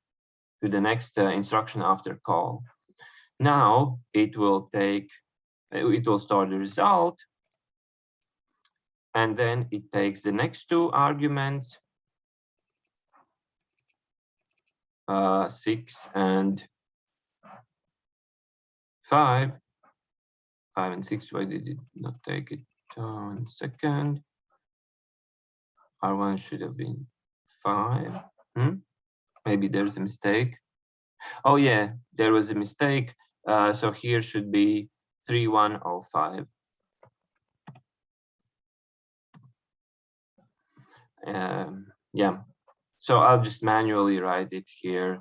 to the next instruction after call. Now it will store the result, and then it takes the next two arguments, 6 and 5. 5 and 6, why did it not take it? 1 second. R1 should have been 5. Maybe there's a mistake. Oh yeah, there was a mistake. So here should be 3105. Yeah, so I'll just manually write it here.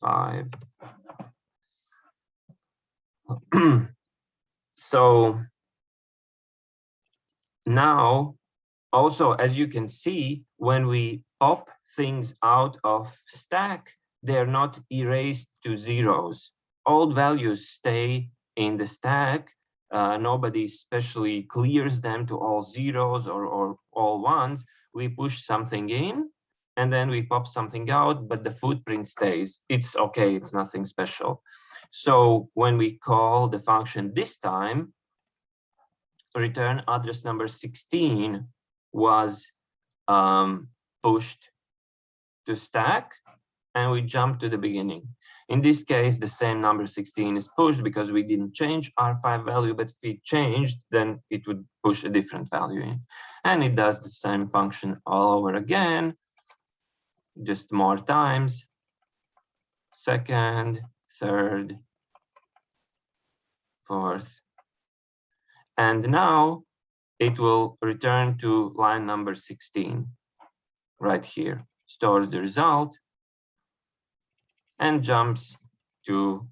5. So now, also, as you can see, when we pop things out of stack, they're not erased to zeros. Old values stay in the stack. Nobody specially clears them to all zeros or all ones. We push something in, and then we pop something out, but the footprint stays. It's okay, it's nothing special. So when we call the function this time, return address number 16 was pushed to stack, and we jump to the beginning. In this case, the same number 16 is pushed because we didn't change R5 value, but if it changed, then it would push a different value in. And it does the same function all over again, just more times. Second, third, fourth. And now it will return to line number 16 right here, stores the result, and jumps to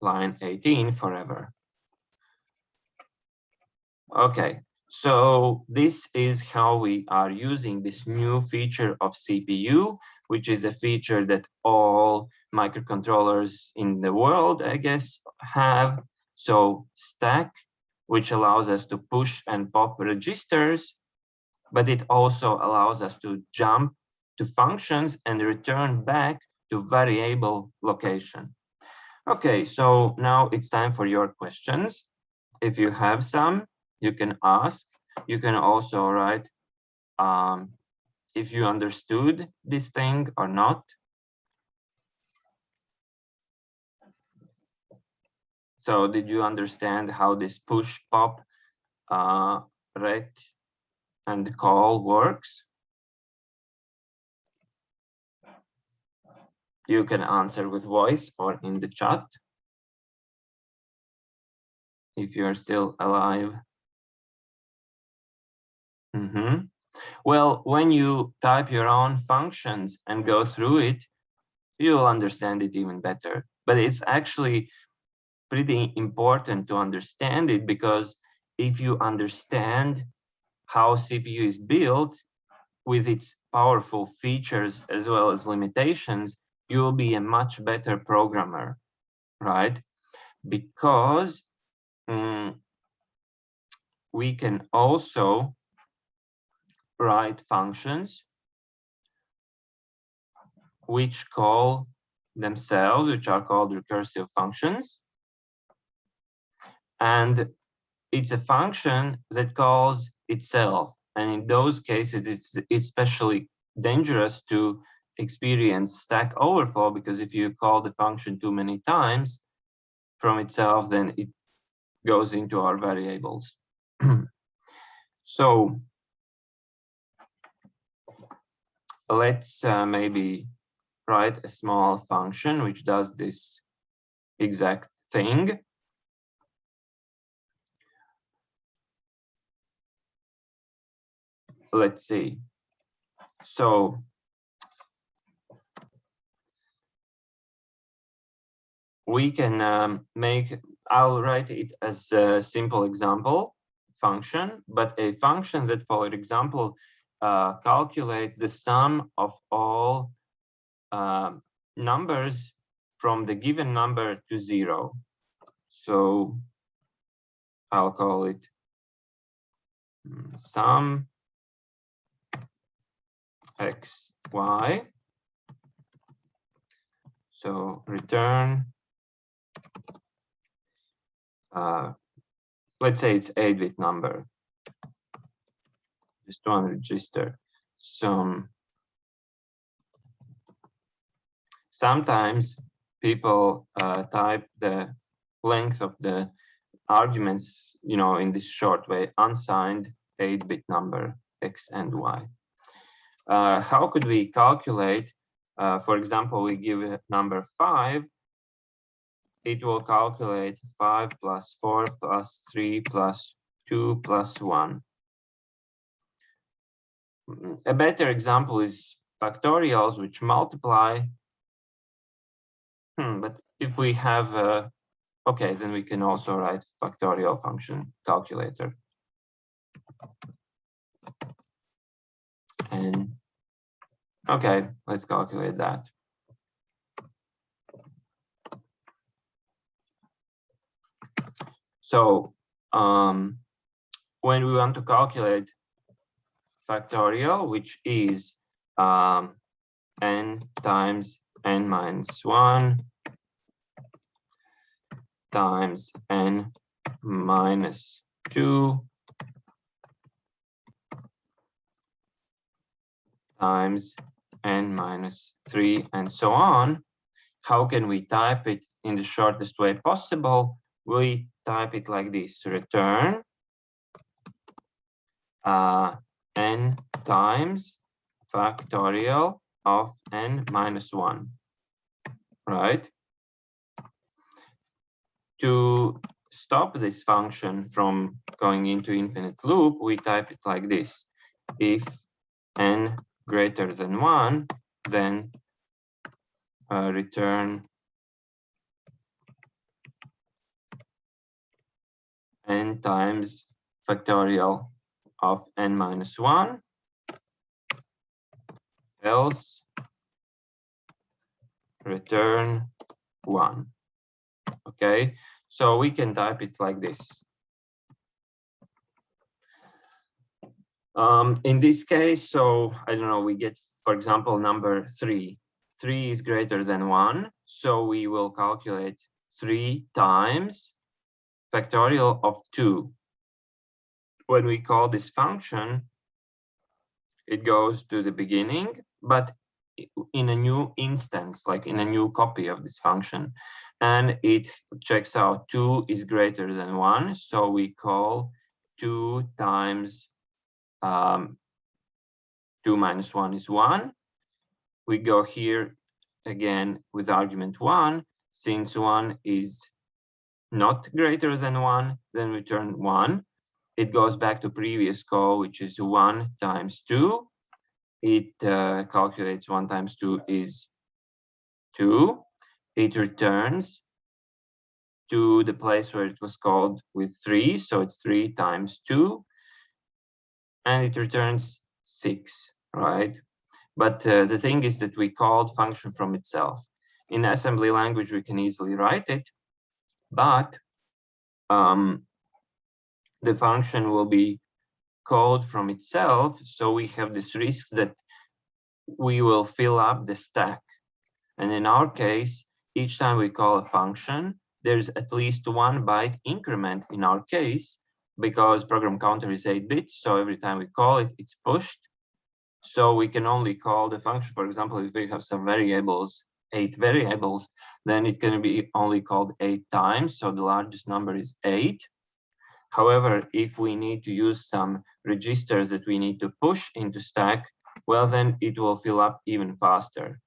line 18 forever. Okay, so this is how we are using this new feature of CPU, which is a feature that all microcontrollers in the world, I guess, have. So stack, which allows us to push and pop registers, but it also allows us to jump to functions and return back to variable location. Okay, so now it's time for your questions. If you have some, you can ask. You can also write if you understood this thing or not. So did you understand how this push, pop, ret, and call works? You can answer with voice or in the chat if you're still alive. Well, when you type your own functions and go through it, you'll understand it even better. But it's actually pretty important to understand it, because if you understand how CPU is built with its powerful features as well as limitations, you will be a much better programmer, right? Because we can also write functions which call themselves, which are called recursive functions. And it's a function that calls itself. And in those cases, it's especially dangerous to experience stack overflow, because if you call the function too many times from itself, then it goes into our variables. So let's maybe write a small function which does this exact thing. Let's see. So we can I'll write it as a simple example function, but a function that, for example, calculates the sum of all numbers from the given number to 0. So I'll call it sum x, y. So return, let's say it's 8-bit number, just one register. So sometimes people type the length of the arguments, in this short way, unsigned 8-bit number x and y. How could we calculate? For example, we give a number 5. It will calculate 5 plus 4 plus 3 plus 2 plus 1. A better example is factorials, which multiply. But if we have, okay, then we can also write factorial function calculator. And okay, let's calculate that. So when we want to calculate factorial, which is n times n minus 1 times n minus 2 times n minus 3 and so on, how can we type it in the shortest way possible? We type it like this: return n times factorial of n minus 1, right? To stop this function from going into infinite loop, we type it like this: if n greater than 1, then return n times factorial of n minus 1, else return 1. Okay, so we can type it like this. In this case, so I don't know, we get, for example, number 3. 3 is greater than 1, so we will calculate 3 times factorial of 2. When we call this function, it goes to the beginning, but in a new instance, like in a new copy of this function, and it checks out 2 is greater than 1, so we call 2 times 2 minus 1 is 1. We go here again with argument 1. Since 1 is not greater than 1, then return 1. It goes back to previous call, which is 1 times 2. It calculates 1 times 2 is 2. It returns to the place where it was called with 3, so it's 3 times 2. And it returns 6, right? But the thing is that we called function from itself. In assembly language, we can easily write it, but the function will be called from itself, so we have this risk that we will fill up the stack. And in our case, each time we call a function, there's at least 1 byte increment in our case, because program counter is 8 bits, so every time we call it, it's pushed. So we can only call the function, for example, if we have some variables, 8 variables, then it can be only called 8 times, so the largest number is 8. However, if we need to use some registers that we need to push into stack, well, then it will fill up even faster.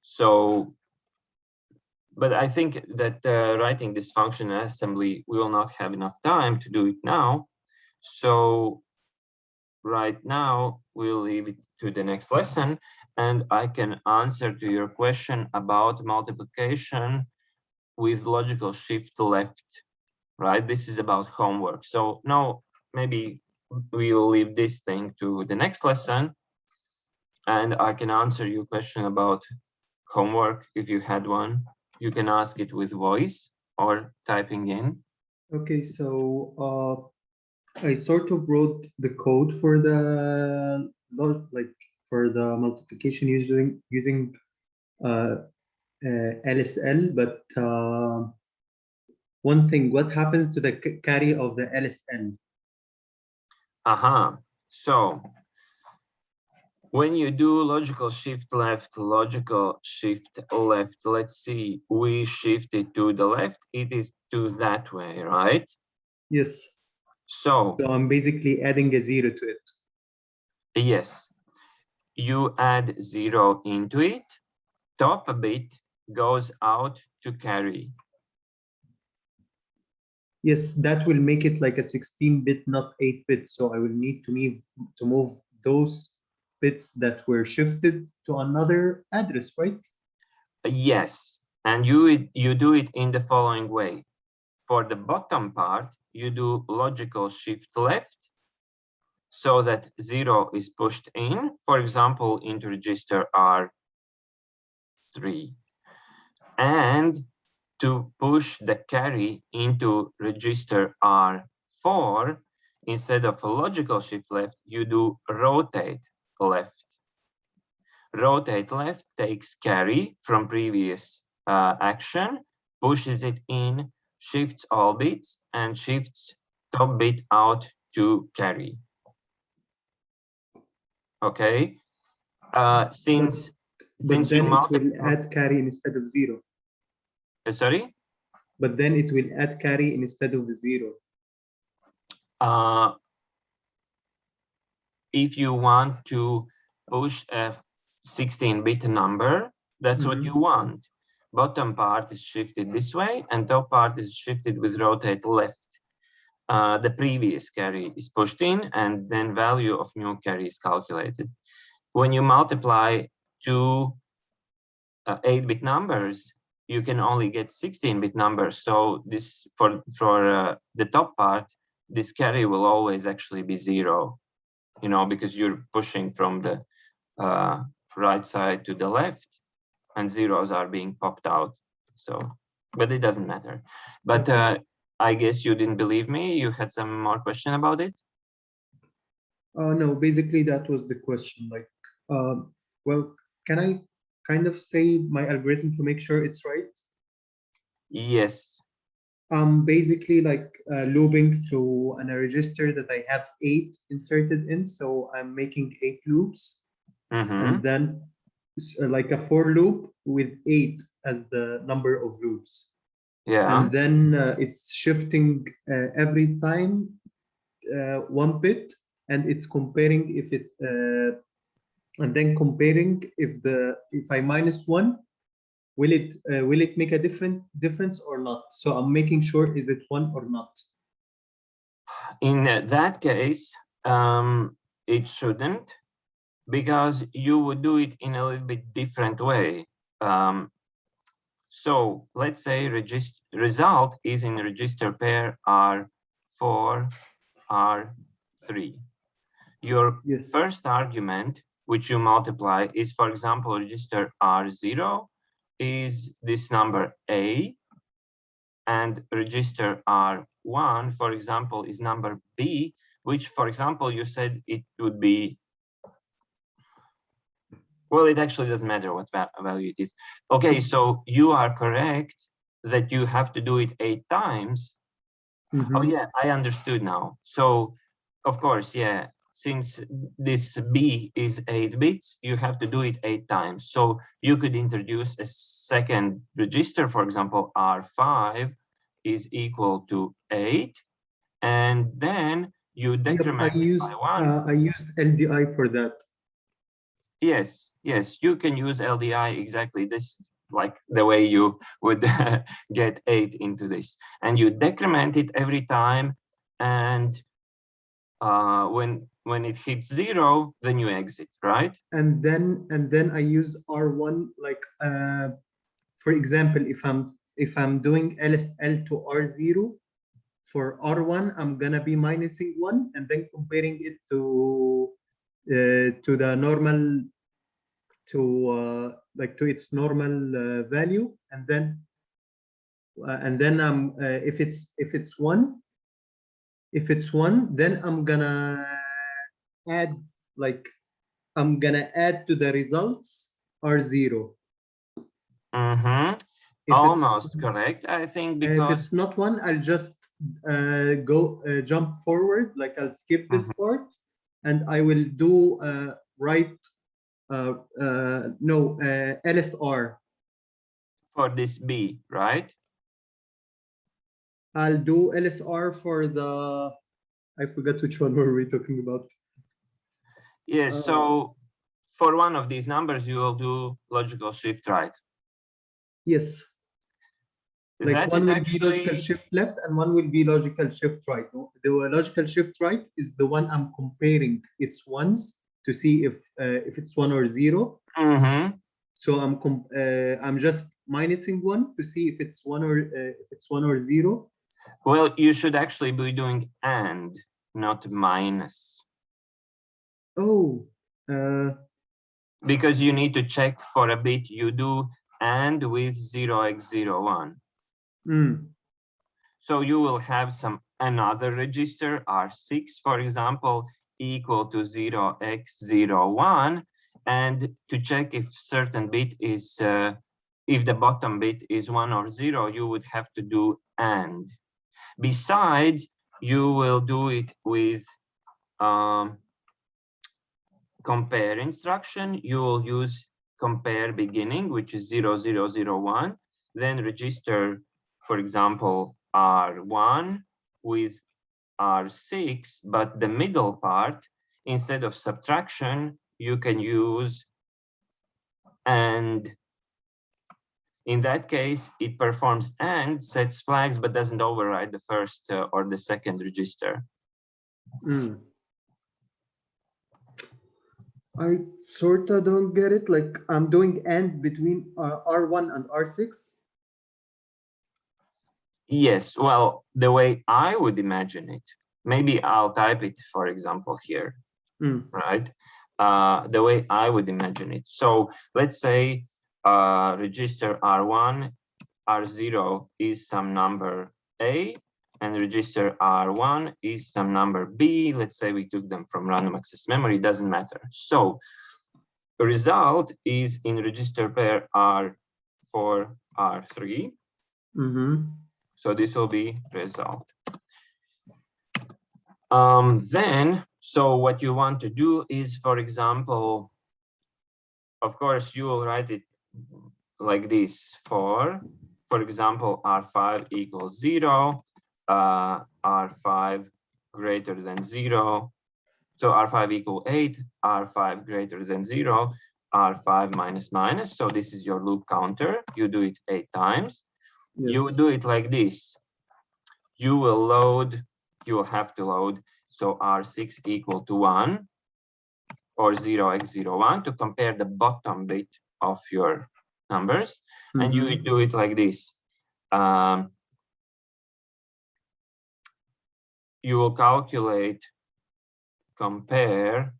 So, but I think that writing this function in assembly, we will not have enough time to do it now. So right now, we'll leave it to the next lesson, and I can answer to your question about multiplication with logical shift left. Right, this is about homework. So now maybe we will leave this thing to the next lesson, and I can answer your question about homework if you had one. You can ask it with voice or typing in. Okay, so I sort of wrote the code for the multiplication using LSL, but one thing, what happens to the carry of the LSL? So when you do logical shift left, let's see, we shift it to the left, it is to that way, right? Yes. So I'm basically adding a 0 to it. Yes, you add 0 into it, top bit goes out to carry. Yes, that will make it like a 16-bit, not 8-bit. So I will need to move those bits that were shifted to another address, right? Yes, and you do it in the following way. For the bottom part, you do logical shift left, so that 0 is pushed in, for example, into register R3. And to push the carry into register R4, instead of a logical shift left, you do rotate left. Rotate left takes carry from previous action, pushes it in, shifts all bits, and shifts top bit out to carry. Okay, since then you it will add carry instead of 0. Sorry? But then it will add carry instead of 0. If you want to push a 16-bit number, that's what you want. Bottom part is shifted this way, and top part is shifted with rotate left. The previous carry is pushed in, and then value of new carry is calculated. When you multiply two 8-bit numbers, you can only get 16-bit numbers. So this for the top part, this carry will always actually be 0, you know, because you're pushing from the right side to the left, and zeros are being popped out. So, but it doesn't matter. But I guess you didn't believe me. You had some more question about it? No, basically that was the question. Like, well, can I kind of say my algorithm to make sure it's right? Yes. Basically like looping through a register that I have 8 inserted in. So I'm making 8 loops, and then like a for loop with 8 as the number of loops. Yeah. And then it's shifting every time 1 bit, and it's comparing if it's and then comparing if I minus 1, will it make a difference or not? So I'm making sure is it 1 or not. In that case, it shouldn't, because you would do it in a little bit different way. So let's say result is in register pair R4, R3. Your first argument, which you multiply, is, for example, register R0 is this number A, and register R1, for example, is number B, which, for example, you said it would be, well, it actually doesn't matter what value it is. Okay, so you are correct that you have to do it 8 times. Oh yeah, I understood now. So of course, yeah, since this B is 8 bits, you have to do it 8 times. So you could introduce a second register, for example, R5 is equal to 8, and then you decrement by 1. I used LDI for that. Yes, yes, you can use LDI exactly. This like the way you would get 8 into this, and you decrement it every time, and when it hits 0, then you exit, right? And then I use R1, like for example, if I'm doing LSL to R0, for R1 I'm gonna be minusing 1 and then comparing it to the normal, to like to its normal value, and then I'm if it's 1, then I'm gonna add, like I'm gonna add to the results R0. Almost correct, I think, because if it's not 1, I'll just jump forward, like I'll skip this part, and I will do LSR for this B, right? I'll do LSR for the, I forgot which one were we talking about. Yes, so for one of these numbers, you will do logical shift right. Yes. Like that one is will actually... be logical shift left and one will be logical shift right. The logical shift right is the one I'm comparing its ones to see if it's 1 or 0. So I'm just minusing 1 to see if it's 1 or 0. Well, you should actually be doing and, not minus. Oh. Because you need to check for a bit. You do and with 0x01. So you will have another register, R6, for example, equal to 0x01, and to check if certain bit is, if the bottom bit is 1 or 0, you would have to do and. Besides, you will do it with compare instruction. You will use compare beginning, which is 0001, then register, for example, R1 with R6, but the middle part, instead of subtraction, you can use and. In that case, it performs and, sets flags, but doesn't override the first or the second register. I sort of don't get it. Like I'm doing AND between R1 and R6. Yes, well, the way I would imagine it, maybe I'll type it, for example, here, right? The way I would imagine it. So let's say register R1, R0 is some number A, and register R1 is some number B. Let's say we took them from random access memory, doesn't matter. So the result is in register pair R4, R3. So this will be result. Then, so what you want to do is, for example, of course, you will write it like this for example, R5 equals 0, R5 greater than 0. So R5 equal 8, R5 greater than 0, R5 minus minus. So this is your loop counter. You do it 8 times. Yes. You do it like this. You will load, you will have to load, so R6 equal to 1 or 0x01 to compare the bottom bit of your numbers. And you do it like this. You will calculate, compare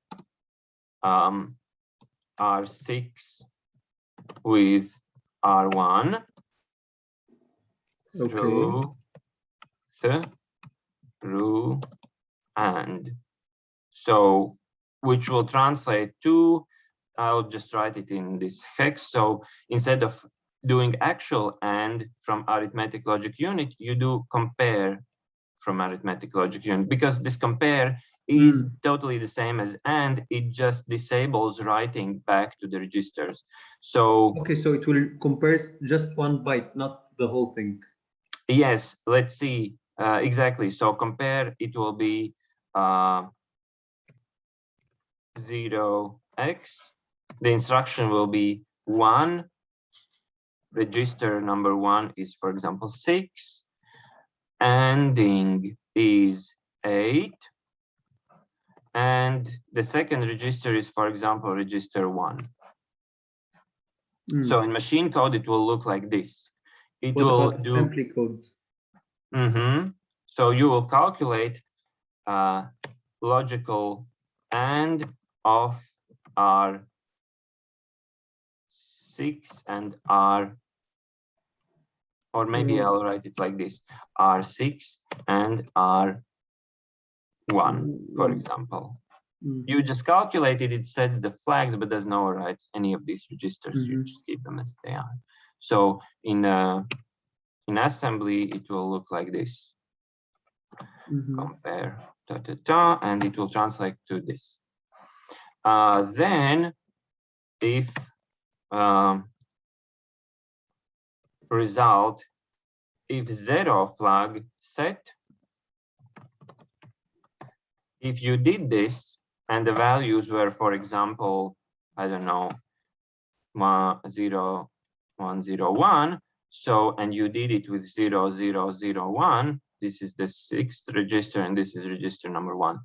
R6 with R1 through and. So which will translate to, I'll just write it in this hex. So instead of doing actual AND from arithmetic logic unit, you do compare from arithmetic logic unit, because this compare is totally the same as AND, it just disables writing back to the registers. So okay, so it will compare just one byte, not the whole thing. Yes, let's see. Exactly. So compare, it will be 0x. The instruction will be 1. Register number 1 is, for example, 6. Ending is 8. And the second register is, for example, register 1. So in machine code, it will look like this. It what will about do assembly code? So you will calculate logical AND of R6 and R, or maybe I'll write it like this, R6 and R1, for example. You just calculate it, it sets the flags, but doesn't override any of these registers. You just keep them as they are. So in assembly, it will look like this. Compare, and it will translate to this. Then, if result, if 0 flag set, if you did this and the values were, for example, I don't know, 0, 1, 0, 1, so, and you did it with 0, 0, 0, 1, this is the 6th register and this is register number 1.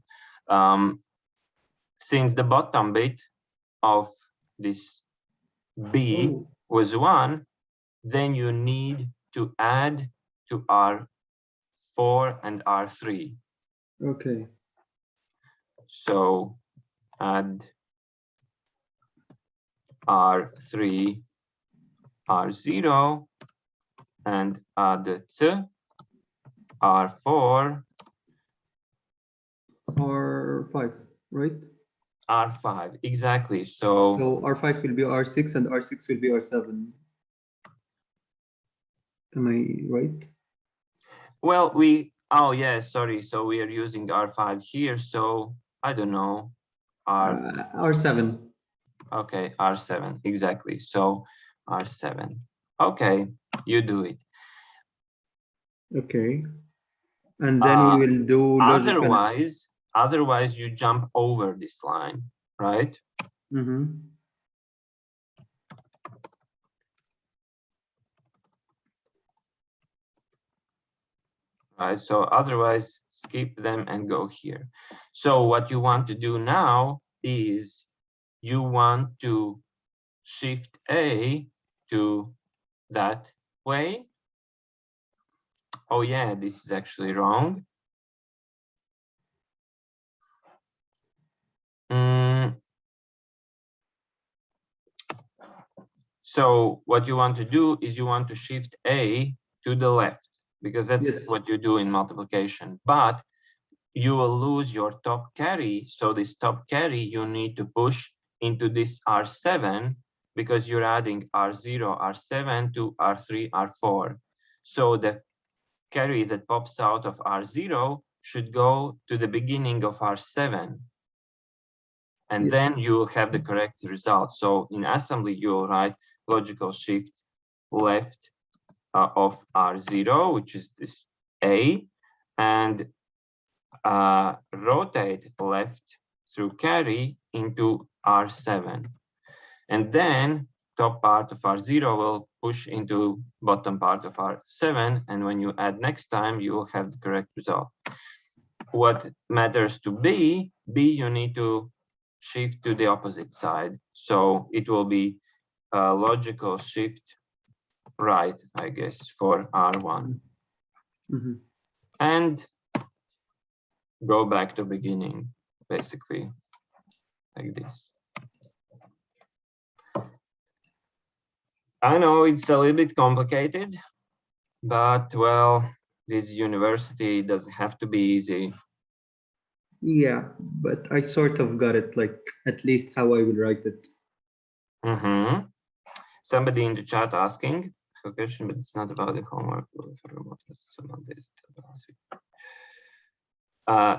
Since the bottom bit of this B was 1, then you need to add to R4 and R3. Okay. So add R3, R0, and add R4. R5, right? R5, exactly. So R5 will be R6 and R6 will be R7. Am I right? Well, oh yeah, sorry. So we are using R5 here. So I don't know. R7. Okay, R7, exactly. So R7. Okay, you do it. Okay. And then we will do logical. Otherwise you jump over this line, right? Right, so otherwise skip them and go here. So what you want to do now is you want to shift A to that way. Oh yeah, this is actually wrong. So what you want to do is you want to shift A to the left, because that's Yes. what you do in multiplication. But you will lose your top carry. So this top carry you need to push into this R7, because you're adding R0, R7 to R3, R4. So the carry that pops out of R0 should go to the beginning of R7. And Yes. then you will have the correct result. So in assembly, you will write logical shift left of R0, which is this A, and rotate left through carry into R7. And then top part of R0 will push into bottom part of R7. And when you add next time, you will have the correct result. What matters to B, you need to shift to the opposite side. So it will be a logical shift right, I guess, for R1. Mm-hmm. And go back to beginning, basically, like this. I know it's a little bit complicated, but well, this university doesn't have to be easy. Yeah, but I sort of got it, like at least how I will write it. Mm-hmm. Somebody in the chat asking a question, but it's not about the homework.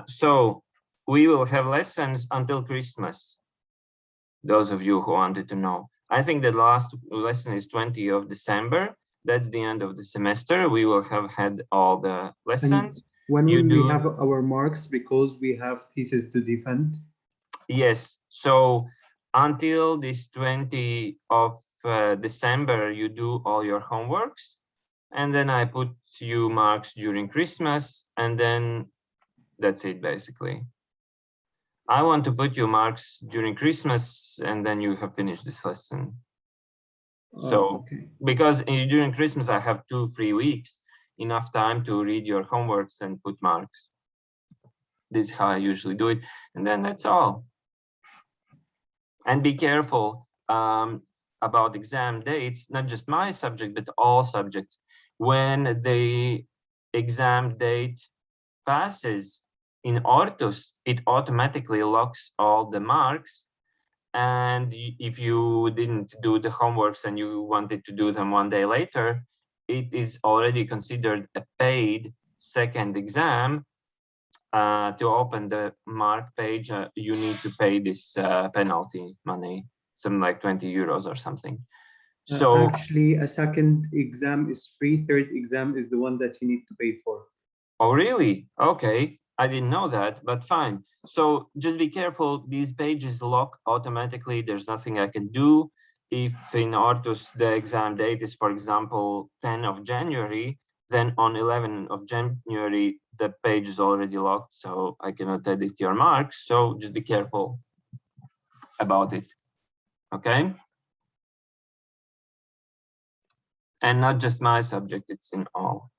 So we will have lessons until Christmas. Those of you who wanted to know. I think the last lesson is 20th of December. That's the end of the semester. We will have had all the lessons. And when will we have our marks, because we have thesis to defend? Yes. So until this 20th of December, you do all your homeworks. And then I put you marks during Christmas. And then that's it, basically. I want to put you marks during Christmas, and then you have finished this lesson. So, okay. Because during Christmas, I have 2 free weeks, enough time to read your homeworks and put marks. This is how I usually do it. And then that's all. And be careful about exam dates, not just my subject, but all subjects. When the exam date passes in Ortus, it automatically locks all the marks. And if you didn't do the homeworks and you wanted to do them one day later, it is already considered a paid second exam. To open the mark page, you need to pay this penalty money, something like 20 euros or something. So actually, a second exam is free. Third exam is the one that you need to pay for. Oh, really? Okay. I didn't know that, but fine. So just be careful. These pages lock automatically. There's nothing I can do. If in Ortus the exam date is, for example, 10 of January, then on 11 of January, the page is already locked, so I cannot edit your marks. So just be careful about it, okay? And not just my subject, it's in all.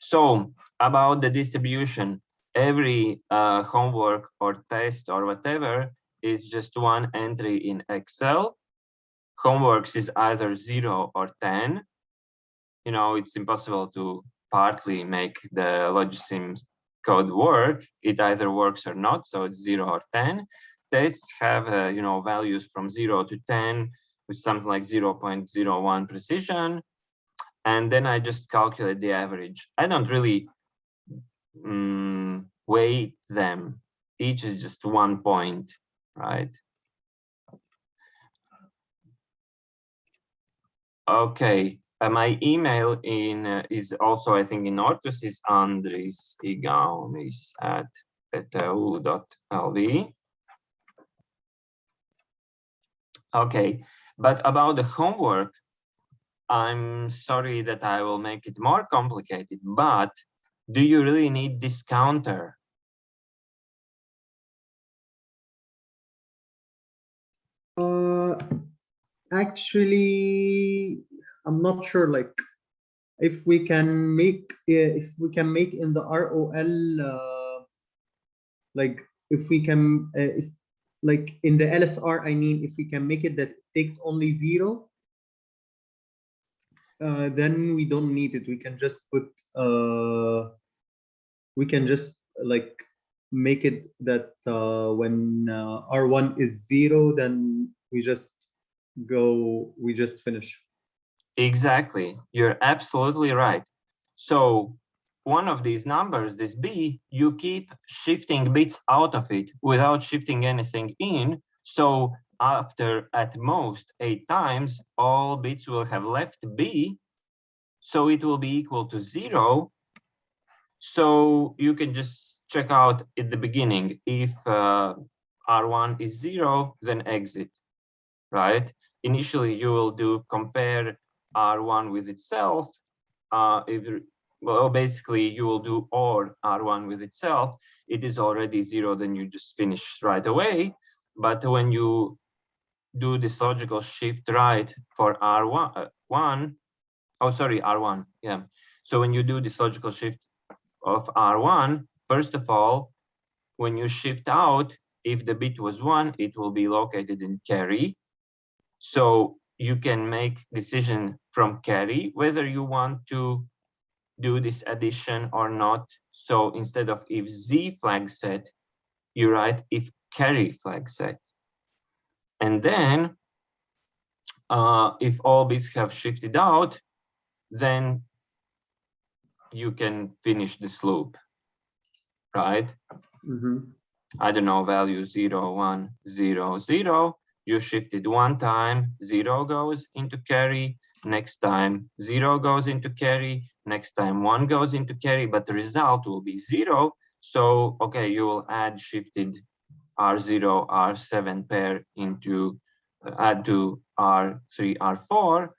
So about the distribution, every homework or test or whatever is just one entry in Excel. Homeworks is either 0 or 10. You know, it's impossible to partly make the Logisim code work. It either works or not, so it's 0 or 10. Tests have, you know, values from 0 to 10 with something like 0.01 precision. And then I just calculate the average. I don't really weight them. Each is just 1 point, right? Okay, my email is also, I think, in Ortus is andrisigaunis@ptu.lv. Okay, but about the homework, I'm sorry that I will make it more complicated, but do you really need this counter? Actually, I'm not sure. Like, if we can make in the ROL, like if we can if like in the LSR, I mean, if we can make it that it takes only 0, then we don't need it. We can just put we can just like make it that when R1 is 0, then we just finish. Exactly. You're absolutely right. So one of these numbers, this B, you keep shifting bits out of it without shifting anything in. So after at most 8 times, all bits will have left B. So it will be equal to 0. So you can just check out at the beginning. If R1 is 0, then exit, right? Initially, you will do compare R1 with itself. Well, basically, you will do OR R1 with itself. It is already 0, then you just finish right away. But when you do this logical shift right for R1, R1, yeah. So when you do this logical shift of R1, first of all, when you shift out, if the bit was 1, it will be located in carry. So you can make decision from carry whether you want to do this addition or not. So instead of if Z flag set, you write if carry flag set. And then if all bits have shifted out, then you can finish this loop, right? I don't know, value 0, 1, 0, 0. You shifted one time, 0 goes into carry. Next time, 0 goes into carry. Next time, 1 goes into carry, but the result will be 0. So, okay, you will add shifted R0, R7 pair into, add to R3, R4.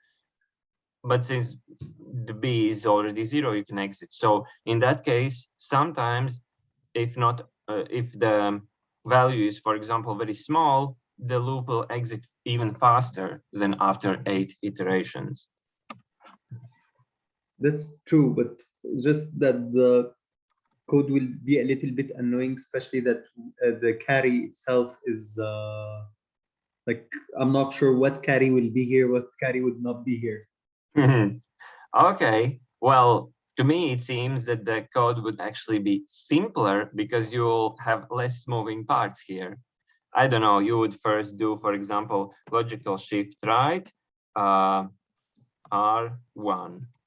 But since the B is already 0, you can exit. So in that case, sometimes, if not, if the value is, for example, very small, the loop will exit even faster than after 8 iterations. That's true, but just that the code will be a little bit annoying, especially that the carry itself is like, I'm not sure what carry will be here, what carry would not be here. Okay, well, to me, it seems that the code would actually be simpler because you'll have less moving parts here. I don't know, you would first do, for example, logical shift right, R1,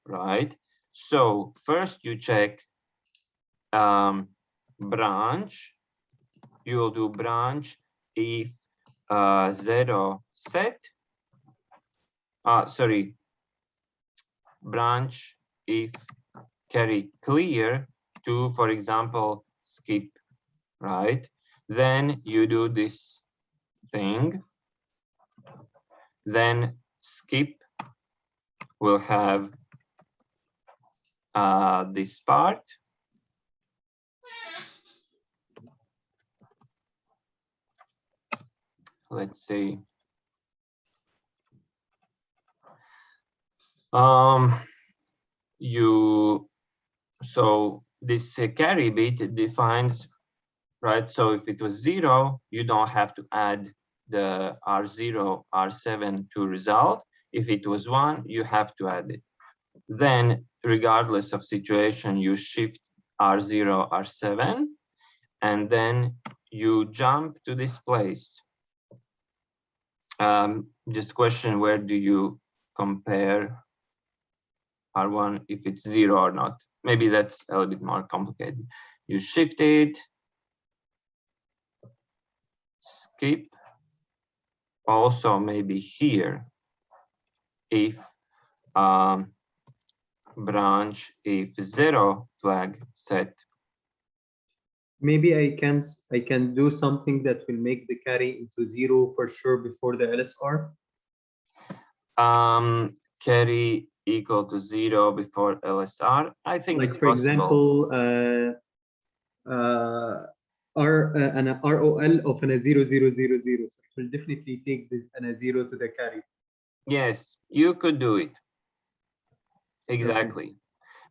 right? So first you check branch, you will do branch if 0 set, branch if carry clear to, for example, skip, right? Then you do this thing, then skip will have this part. Let's see. So this carry bit defines, right? So if it was 0, you don't have to add the R0, R7 to result. If it was 1, you have to add it. Then, regardless of situation, you shift R0, R7, and then you jump to this place. Just question, where do you compare R1 if it's 0 or not? Maybe that's a little bit more complicated. You shift it, skip, also maybe here, if branch if 0 flag set. Maybe I can do something that will make the carry into 0 for sure before the LSR. Carry equal to 0 before LSR. I think like it's for possible. Example, an ROL of an a 0 0 0 0. So it will definitely take this and a 0 to the carry. Yes, you could do it. Exactly.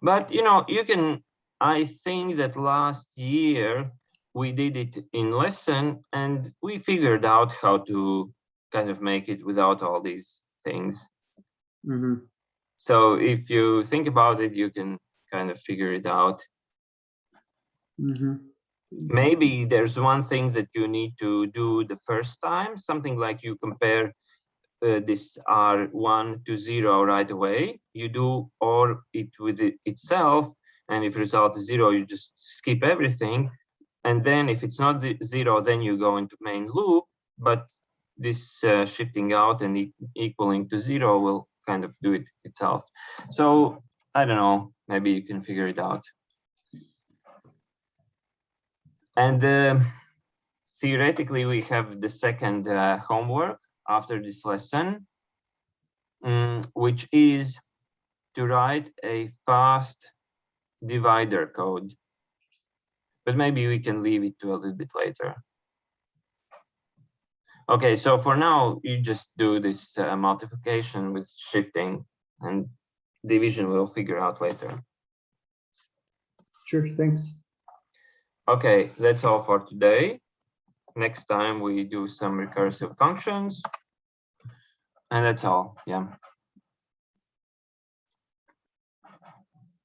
But you know, you can, I think that last year we did it in lesson and we figured out how to kind of make it without all these things. So if you think about it, you can kind of figure it out. Maybe there's one thing that you need to do the first time, something like you compare this R1 to 0 right away. You do OR it with itself, and if result is 0, you just skip everything. And then if it's not 0, then you go into main loop, but this shifting out and equaling to 0 will kind of do it itself. So I don't know, maybe you can figure it out. And theoretically, we have the second homework after this lesson, which is to write a fast divider code. But maybe we can leave it to a little bit later. Okay, so for now, you just do this multiplication with shifting, and division we'll figure out later. Sure, thanks. Okay, that's all for today. Next time we do some recursive functions. And that's all, yeah.